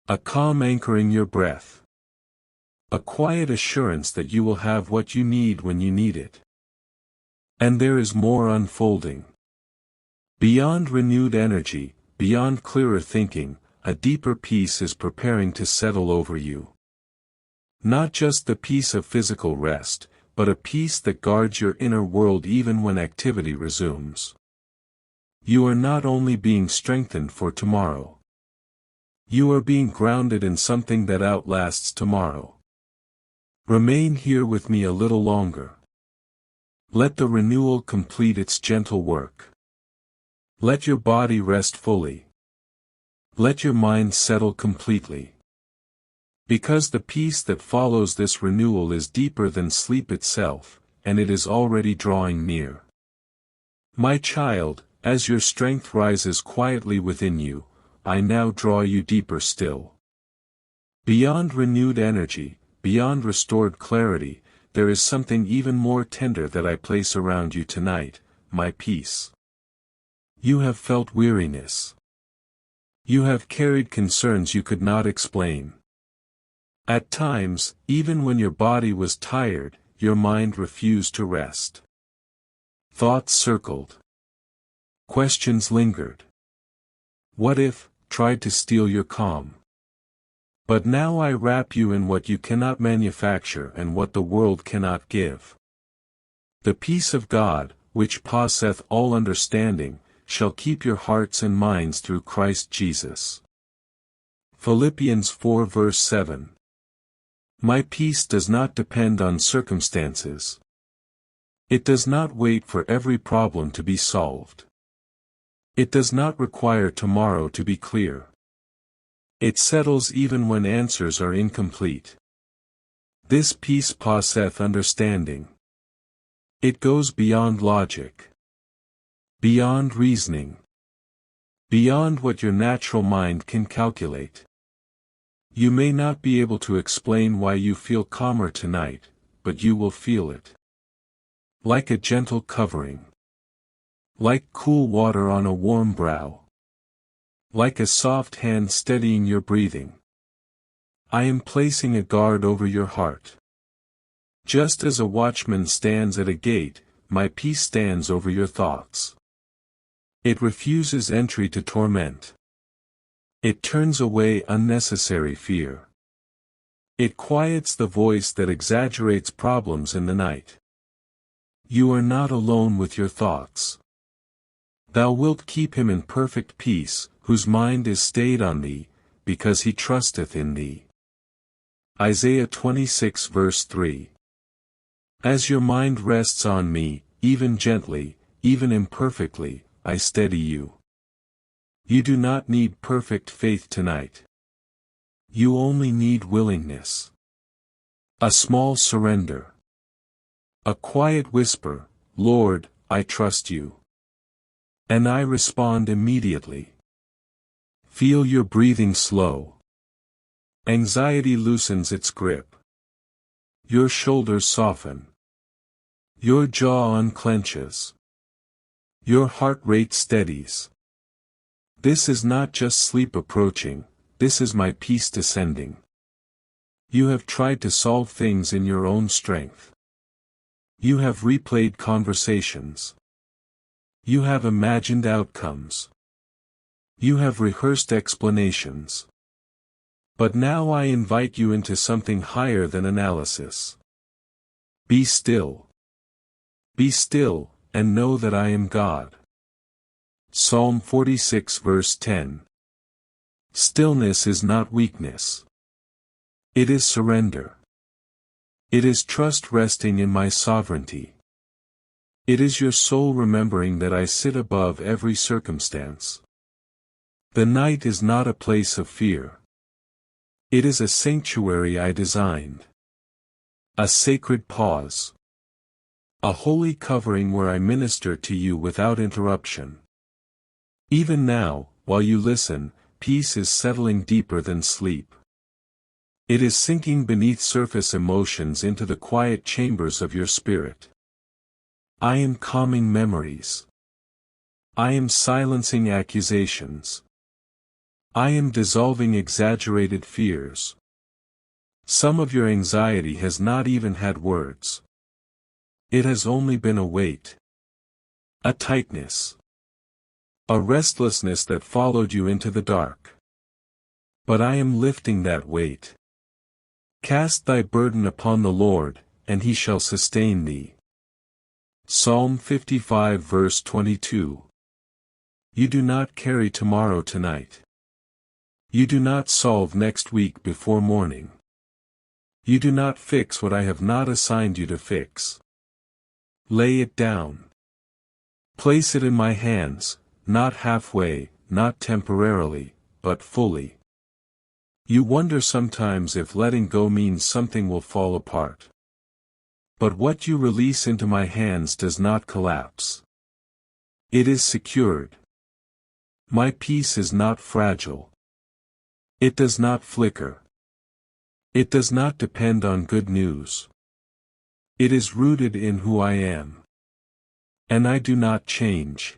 A calm anchoring your breath. A quiet assurance that you will have what you need when you need it. And there is more unfolding. Beyond renewed energy, beyond clearer thinking, a deeper peace is preparing to settle over you. Not just the peace of physical rest, but a peace that guards your inner world even when activity resumes. You are not only being strengthened for tomorrow. You are being grounded in something that outlasts tomorrow. Remain here with me a little longer. Let the renewal complete its gentle work. Let your body rest fully. Let your mind settle completely. Because the peace that follows this renewal is deeper than sleep itself, and it is already drawing near. My child, as your strength rises quietly within you, I now draw you deeper still. Beyond renewed energy, beyond restored clarity, there is something even more tender that I place around you tonight, my peace. You have felt weariness. You have carried concerns you could not explain. At times, even when your body was tired, your mind refused to rest. Thoughts circled. Questions lingered. What if, tried to steal your calm. But now I wrap you in what you cannot manufacture and what the world cannot give. The peace of God, which passeth all understanding, shall keep your hearts and minds through Christ Jesus. Philippians 4 verse 7. My peace does not depend on circumstances. It does not wait for every problem to be solved. It does not require tomorrow to be clear. It settles even when answers are incomplete. This peace passeth understanding. It goes beyond logic. Beyond reasoning. Beyond what your natural mind can calculate. You may not be able to explain why you feel calmer tonight, but you will feel it. Like a gentle covering. Like cool water on a warm brow. Like a soft hand steadying your breathing. I am placing a guard over your heart. Just as a watchman stands at a gate, my peace stands over your thoughts. It refuses entry to torment. It turns away unnecessary fear. It quiets the voice that exaggerates problems in the night. You are not alone with your thoughts. Thou wilt keep him in perfect peace, whose mind is stayed on thee, because he trusteth in thee. Isaiah 26 verse 3. As your mind rests on me, even gently, even imperfectly, I steady you. You do not need perfect faith tonight. You only need willingness. A small surrender. A quiet whisper, Lord, I trust you. And I respond immediately. Feel your breathing slow. Anxiety loosens its grip. Your shoulders soften. Your jaw unclenches. Your heart rate steadies. This is not just sleep approaching, this is my peace descending. You have tried to solve things in your own strength. You have replayed conversations. You have imagined outcomes. You have rehearsed explanations. But now I invite you into something higher than analysis. Be still. Be still, and know that I am God. Psalm 46 verse 10. Stillness is not weakness. It is surrender. It is trust resting in my sovereignty. It is your soul remembering that I sit above every circumstance. The night is not a place of fear. It is a sanctuary I designed. A sacred pause. A holy covering where I minister to you without interruption. Even now, while you listen, peace is settling deeper than sleep. It is sinking beneath surface emotions into the quiet chambers of your spirit. I am calming memories. I am silencing accusations. I am dissolving exaggerated fears. Some of your anxiety has not even had words. It has only been a weight. A tightness. A restlessness that followed you into the dark. But I am lifting that weight. Cast thy burden upon the Lord, and he shall sustain thee. Psalm 55 verse 22. You do not carry tomorrow tonight. You do not solve next week before morning. You do not fix what I have not assigned you to fix. Lay it down. Place it in my hands, not halfway, not temporarily, but fully. You wonder sometimes if letting go means something will fall apart. But what you release into my hands does not collapse. It is secured. My peace is not fragile. It does not flicker. It does not depend on good news. It is rooted in who I am. And I do not change.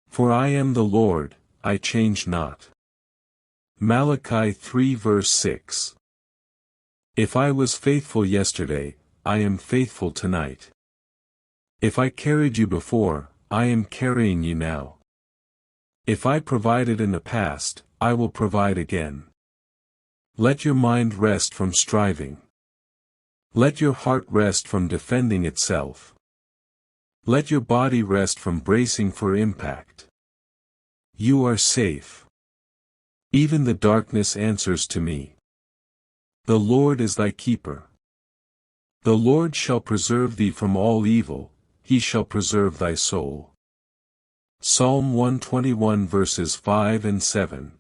For I am the Lord, I change not. Malachi 3 verse 6. If I was faithful yesterday, I am faithful tonight. If I carried you before, I am carrying you now. If I provided in the past, I will provide again. Let your mind rest from striving. Let your heart rest from defending itself. Let your body rest from bracing for impact. You are safe. Even the darkness answers to me. The Lord is thy keeper. The Lord shall preserve thee from all evil, he shall preserve thy soul. Psalm 121 verses 5 and 7.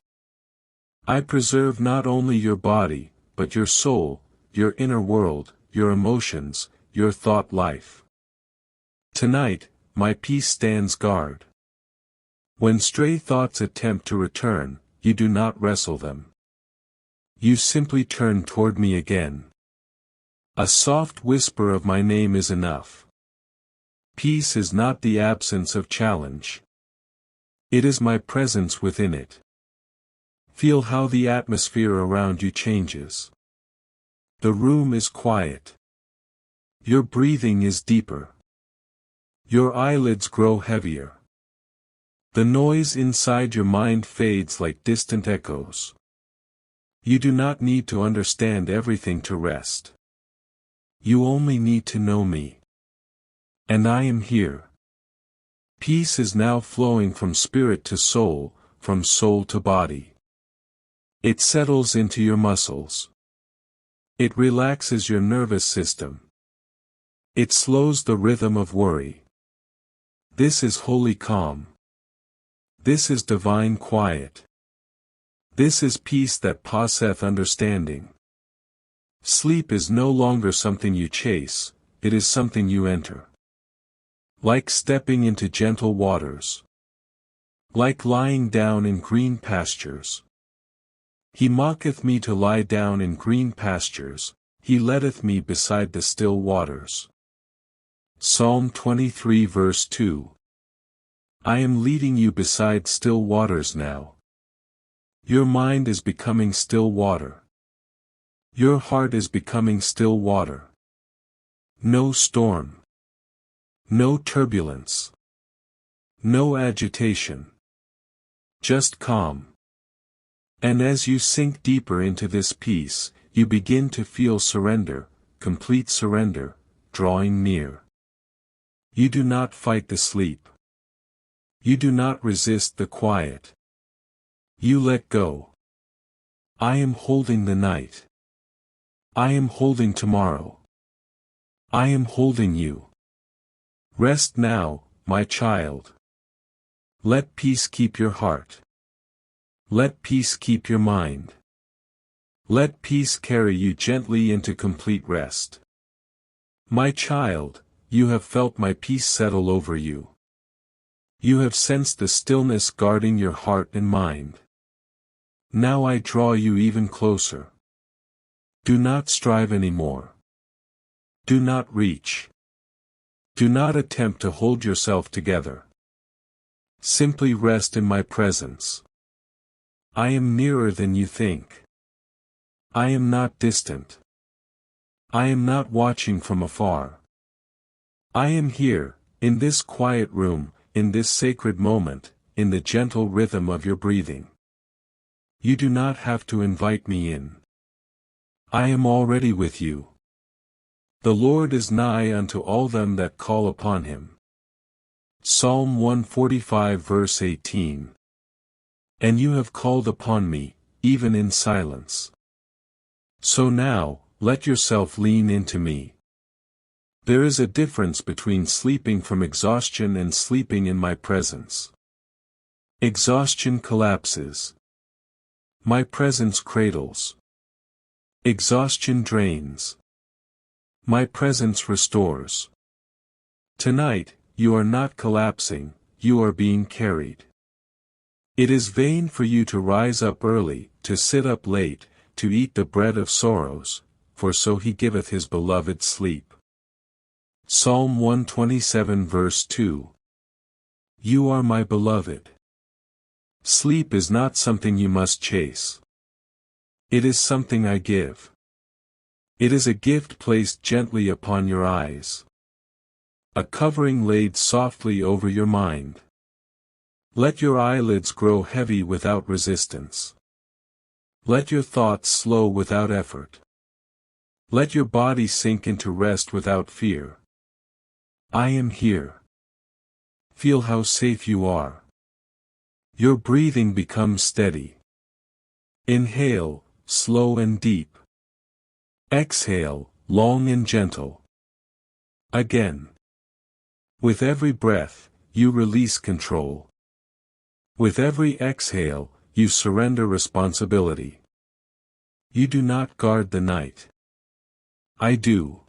I preserve not only your body, but your soul, your inner world, your emotions, your thought life. Tonight, my peace stands guard. When stray thoughts attempt to return, you do not wrestle them. You simply turn toward me again. A soft whisper of my name is enough. Peace is not the absence of challenge. It is my presence within it. Feel how the atmosphere around you changes. The room is quiet. Your breathing is deeper. Your eyelids grow heavier. The noise inside your mind fades like distant echoes. You do not need to understand everything to rest. You only need to know me. And I am here. Peace is now flowing from spirit to soul, from soul to body. It settles into your muscles. It relaxes your nervous system. It slows the rhythm of worry. This is holy calm. This is divine quiet. This is peace that passeth understanding. Sleep is no longer something you chase, it is something you enter. Like stepping into gentle waters. Like lying down in green pastures. He maketh me to lie down in green pastures, he leadeth me beside the still waters. Psalm 23 verse 2. I am leading you beside still waters now. Your mind is becoming still water. Your heart is becoming still water. No storm. No turbulence. No agitation. Just calm. And as you sink deeper into this peace, you begin to feel surrender, complete surrender, drawing near. You do not fight the sleep. You do not resist the quiet. You let go. I am holding the night. I am holding tomorrow. I am holding you. Rest now, my child. Let peace keep your heart. Let peace keep your mind. Let peace carry you gently into complete rest. My child, you have felt my peace settle over you. You have sensed the stillness guarding your heart and mind. Now I draw you even closer. Do not strive anymore. Do not reach. Do not attempt to hold yourself together. Simply rest in my presence. I am nearer than you think. I am not distant. I am not watching from afar. I am here, in this quiet room, in this sacred moment, in the gentle rhythm of your breathing. You do not have to invite me in. I am already with you. The Lord is nigh unto all them that call upon him. Psalm 145 verse 18. And you have called upon me, even in silence. So now, let yourself lean into me. There is a difference between sleeping from exhaustion and sleeping in my presence. Exhaustion collapses. My presence cradles. Exhaustion drains. My presence restores. Tonight, you are not collapsing, you are being carried. It is vain for you to rise up early, to sit up late, to eat the bread of sorrows, for so he giveth his beloved sleep. Psalm 127 verse 2. You are my beloved. Sleep is not something you must chase. It is something I give. It is a gift placed gently upon your eyes. A covering laid softly over your mind. Let your eyelids grow heavy without resistance. Let your thoughts slow without effort. Let your body sink into rest without fear. I am here. Feel how safe you are. Your breathing becomes steady. Inhale, slow and deep. Exhale, long and gentle. Again. With every breath, you release control. With every exhale, you surrender responsibility. You do not guard the night. I do.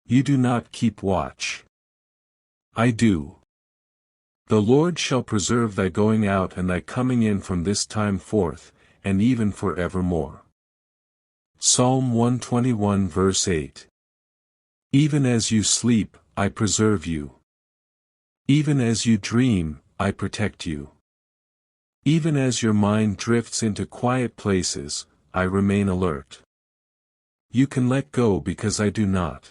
You do not keep watch. I do. The Lord shall preserve thy going out and thy coming in from this time forth, and even for evermore. Psalm 121 verse 8. Even as you sleep, I preserve you. Even as you dream, I protect you. Even as your mind drifts into quiet places, I remain alert. You can let go because I do not.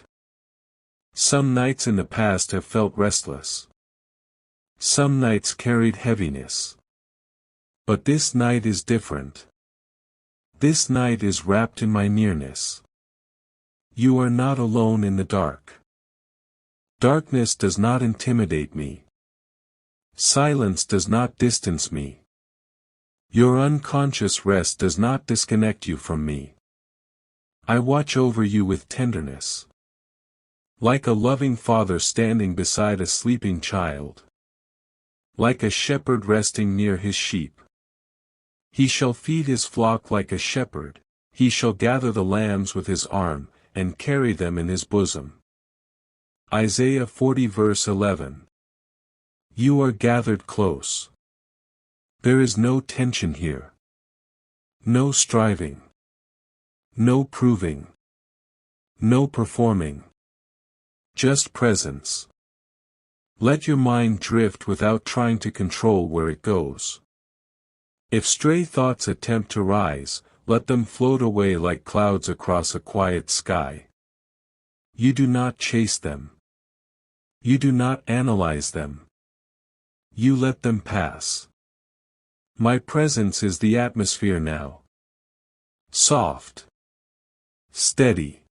Some nights in the past have felt restless. Some nights carried heaviness. But this night is different. This night is wrapped in my nearness. You are not alone in the dark. Darkness does not intimidate me. Silence does not distance me. Your unconscious rest does not disconnect you from me. I watch over you with tenderness. Like a loving father standing beside a sleeping child. Like a shepherd resting near his sheep. He shall feed his flock like a shepherd, he shall gather the lambs with his arm, and carry them in his bosom. Isaiah 40 verse 11. You are gathered close. There is no tension here. No striving. No proving. No performing. Just presence. Let your mind drift without trying to control where it goes. If stray thoughts attempt to rise, let them float away like clouds across a quiet sky. You do not chase them. You do not analyze them. You let them pass. My presence is the atmosphere now. Soft. Steady.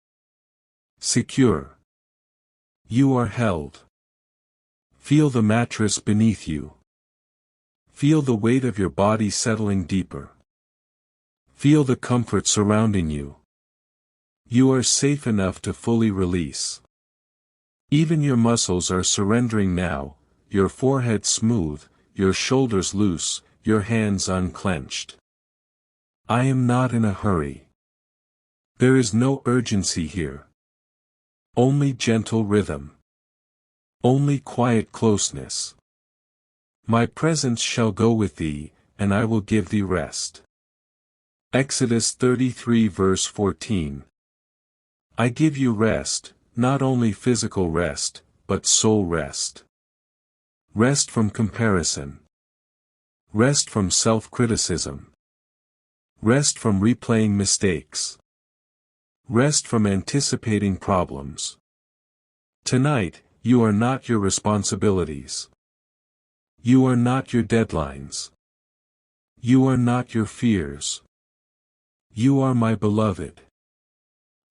Secure. You are held. Feel the mattress beneath you. Feel the weight of your body settling deeper. Feel the comfort surrounding you. You are safe enough to fully release. Even your muscles are surrendering now, your forehead smooth, your shoulders loose, your hands unclenched. I am not in a hurry. There is no urgency here. Only gentle rhythm. Only quiet closeness. My presence shall go with thee, and I will give thee rest. Exodus 33 verse 14. I give you rest, not only physical rest, but soul rest. Rest from comparison. Rest from self-criticism. Rest from replaying mistakes. Rest from anticipating problems. Tonight, you are not your responsibilities. You are not your deadlines. You are not your fears. You are my beloved.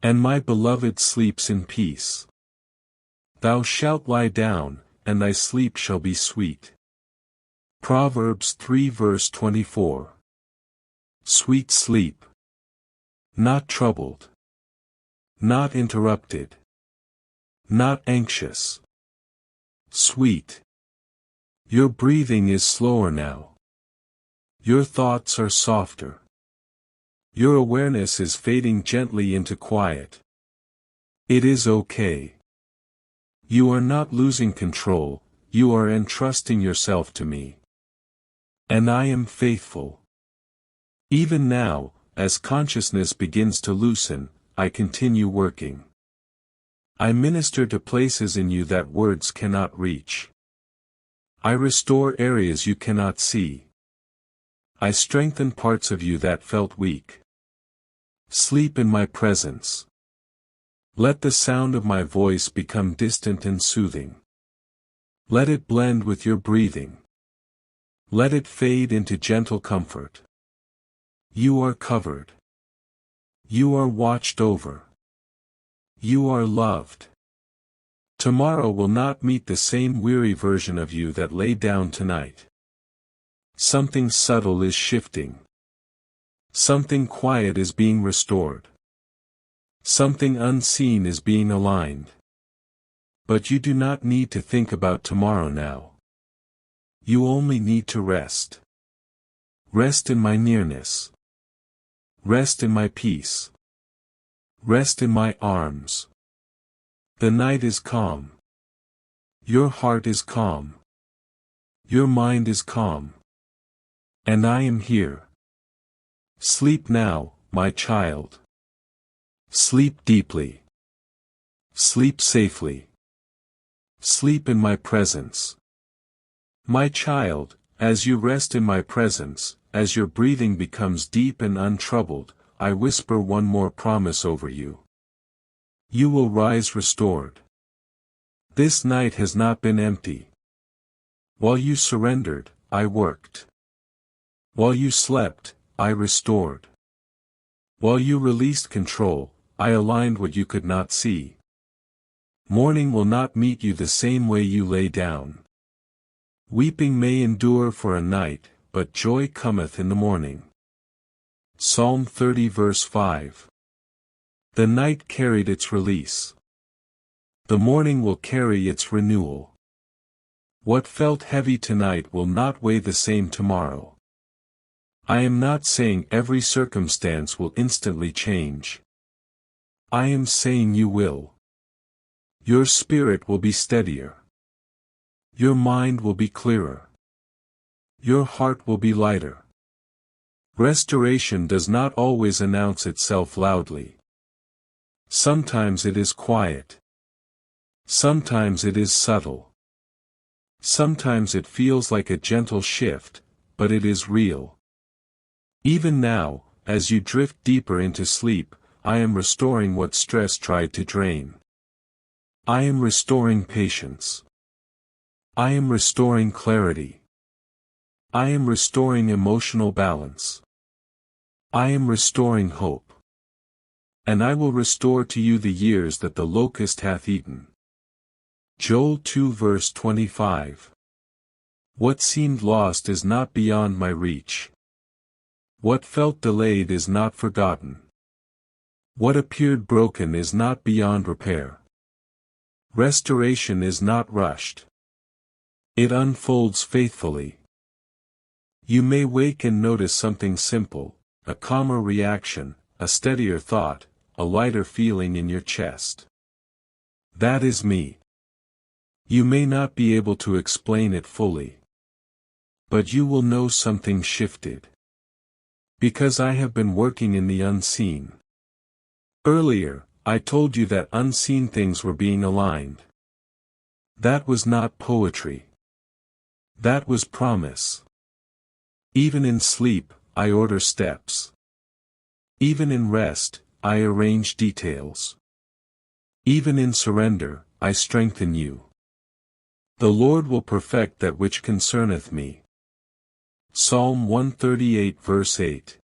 And my beloved sleeps in peace. Thou shalt lie down, and thy sleep shall be sweet. Proverbs 3 verse 24. Sweet sleep. Not troubled. Not interrupted. Not anxious. Sweet. Your breathing is slower now. Your thoughts are softer. Your awareness is fading gently into quiet. It is okay. You are not losing control, you are entrusting yourself to me. And I am faithful. Even now, as consciousness begins to loosen, I continue working. I minister to places in you that words cannot reach. I restore areas you cannot see. I strengthen parts of you that felt weak. Sleep in my presence. Let the sound of my voice become distant and soothing. Let it blend with your breathing. Let it fade into gentle comfort. You are covered. You are watched over. You are loved. Tomorrow will not meet the same weary version of you that lay down tonight. Something subtle is shifting. Something quiet is being restored. Something unseen is being aligned. But you do not need to think about tomorrow now. You only need to rest. Rest in my nearness. Rest in my peace. Rest in my arms. The night is calm. Your heart is calm. Your mind is calm. And I am here. Sleep now, my child. Sleep deeply. Sleep safely. Sleep in my presence. My child, as you rest in my presence, as your breathing becomes deep and untroubled, I whisper one more promise over you. You will rise restored. This night has not been empty. While you surrendered, I worked. While you slept, I restored. While you released control, I aligned what you could not see. Morning will not meet you the same way you lay down. Weeping may endure for a night, but joy cometh in the morning. Psalm 30 verse 5. The night carried its release. The morning will carry its renewal. What felt heavy tonight will not weigh the same tomorrow. I am not saying every circumstance will instantly change. I am saying you will. Your spirit will be steadier. Your mind will be clearer. Your heart will be lighter. Restoration does not always announce itself loudly. Sometimes it is quiet. Sometimes it is subtle. Sometimes it feels like a gentle shift, but it is real. Even now, as you drift deeper into sleep, I am restoring what stress tried to drain. I am restoring patience. I am restoring clarity. I am restoring emotional balance. I am restoring hope. And I will restore to you the years that the locust hath eaten. Joel 2 verse 25. What seemed lost is not beyond my reach. What felt delayed is not forgotten. What appeared broken is not beyond repair. Restoration is not rushed. It unfolds faithfully. You may wake and notice something simple, a calmer reaction, a steadier thought, a lighter feeling in your chest. That is me. You may not be able to explain it fully. But you will know something shifted. Because I have been working in the unseen. Earlier, I told you that unseen things were being aligned. That was not poetry. That was promise. Even in sleep, I order steps. Even in rest, I arrange details. Even in surrender, I strengthen you. The Lord will perfect that which concerneth me. Psalm 138 verse 8.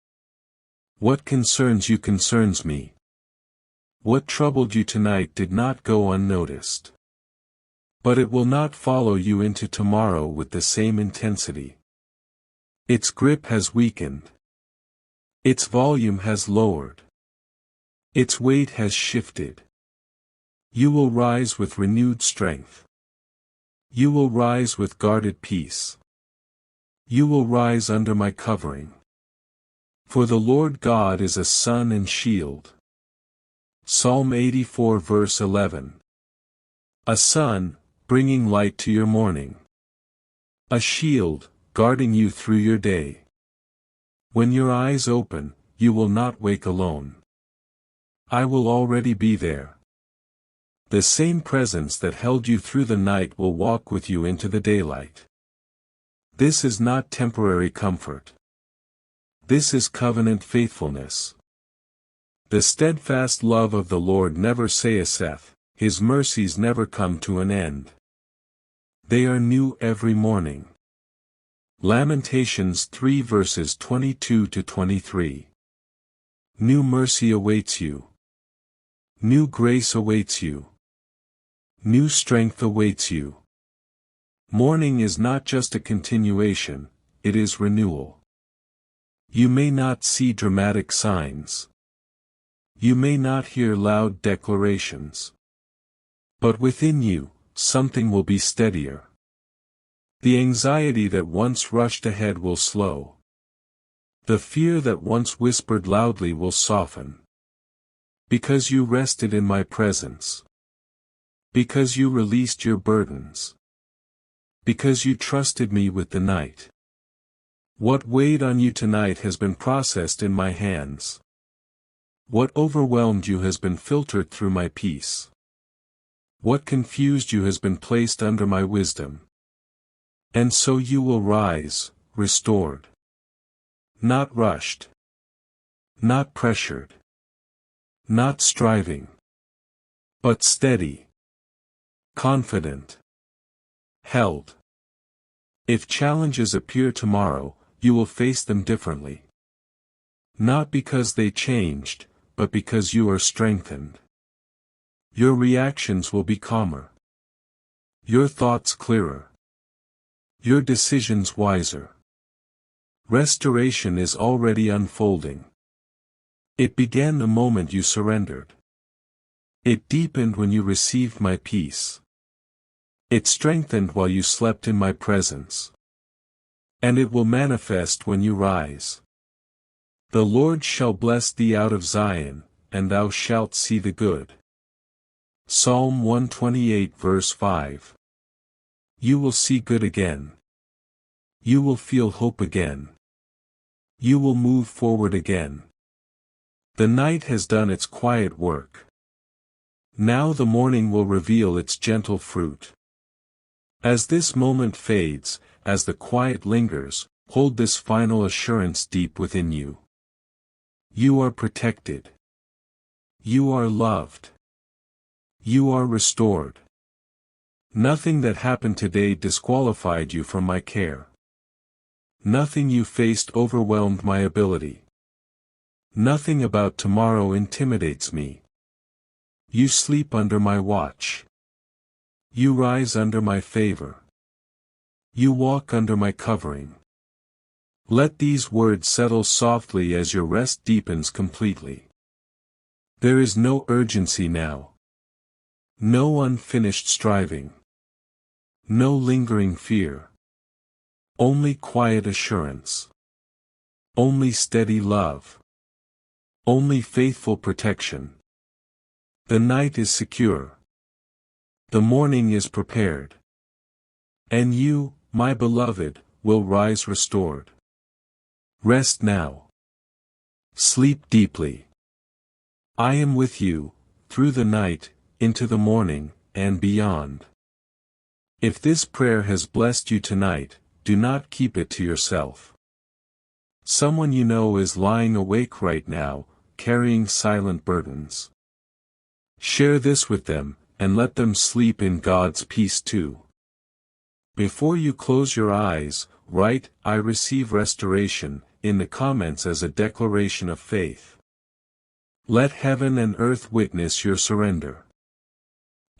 What concerns you concerns me. What troubled you tonight did not go unnoticed. But it will not follow you into tomorrow with the same intensity. Its grip has weakened. Its volume has lowered. Its weight has shifted. You will rise with renewed strength. You will rise with guarded peace. You will rise under my covering. For the Lord God is a sun and shield. Psalm 84 verse 11. A sun, bringing light to your morning. A shield, guarding you through your day. When your eyes open, you will not wake alone. I will already be there. The same presence that held you through the night will walk with you into the daylight. This is not temporary comfort. This is covenant faithfulness. The steadfast love of the Lord never ceaseth, his mercies never come to an end. They are new every morning. Lamentations 3 verses 22 to 23. New mercy awaits you. New grace awaits you. New strength awaits you. Morning is not just a continuation, it is renewal. You may not see dramatic signs. You may not hear loud declarations. But within you, something will be steadier. The anxiety that once rushed ahead will slow. The fear that once whispered loudly will soften. Because you rested in my presence. Because you released your burdens. Because you trusted me with the night. What weighed on you tonight has been processed in my hands. What overwhelmed you has been filtered through my peace. What confused you has been placed under my wisdom. And so you will rise, restored. Not rushed. Not pressured. Not striving. But steady. Confident. Held. If challenges appear tomorrow, you will face them differently. Not because they changed, but because you are strengthened. Your reactions will be calmer. Your thoughts clearer. Your decisions wiser. Restoration is already unfolding. It began the moment you surrendered. It deepened when you received my peace. It strengthened while you slept in my presence. And it will manifest when you rise. The Lord shall bless thee out of Zion, and thou shalt see the good. Psalm 128 verse 5. You will see good again. You will feel hope again. You will move forward again. The night has done its quiet work. Now the morning will reveal its gentle fruit. As this moment fades, as the quiet lingers, hold this final assurance deep within you. You are protected. You are loved. You are restored. Nothing that happened today disqualified you from my care. Nothing you faced overwhelmed my ability. Nothing about tomorrow intimidates me. You sleep under my watch. You rise under my favor. You walk under my covering. Let these words settle softly as your rest deepens completely. There is no urgency now. No unfinished striving. No lingering fear. Only quiet assurance. Only steady love. Only faithful protection. The night is secure. The morning is prepared. And you, my beloved, will rise restored. Rest now. Sleep deeply. I am with you, through the night, into the morning, and beyond. If this prayer has blessed you tonight, do not keep it to yourself. Someone you know is lying awake right now, carrying silent burdens. Share this with them, and let them sleep in God's peace too. Before you close your eyes, write, "I receive restoration," in the comments as a declaration of faith. Let heaven and earth witness your surrender.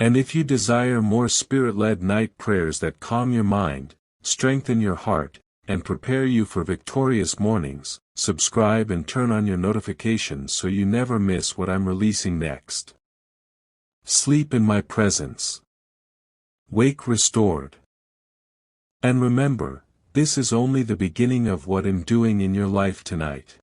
And if you desire more Spirit-led night prayers that calm your mind, strengthen your heart, and prepare you for victorious mornings, subscribe and turn on your notifications so you never miss what I'm releasing next. Sleep in my presence. Wake restored. And remember, this is only the beginning of what I'm doing in your life tonight.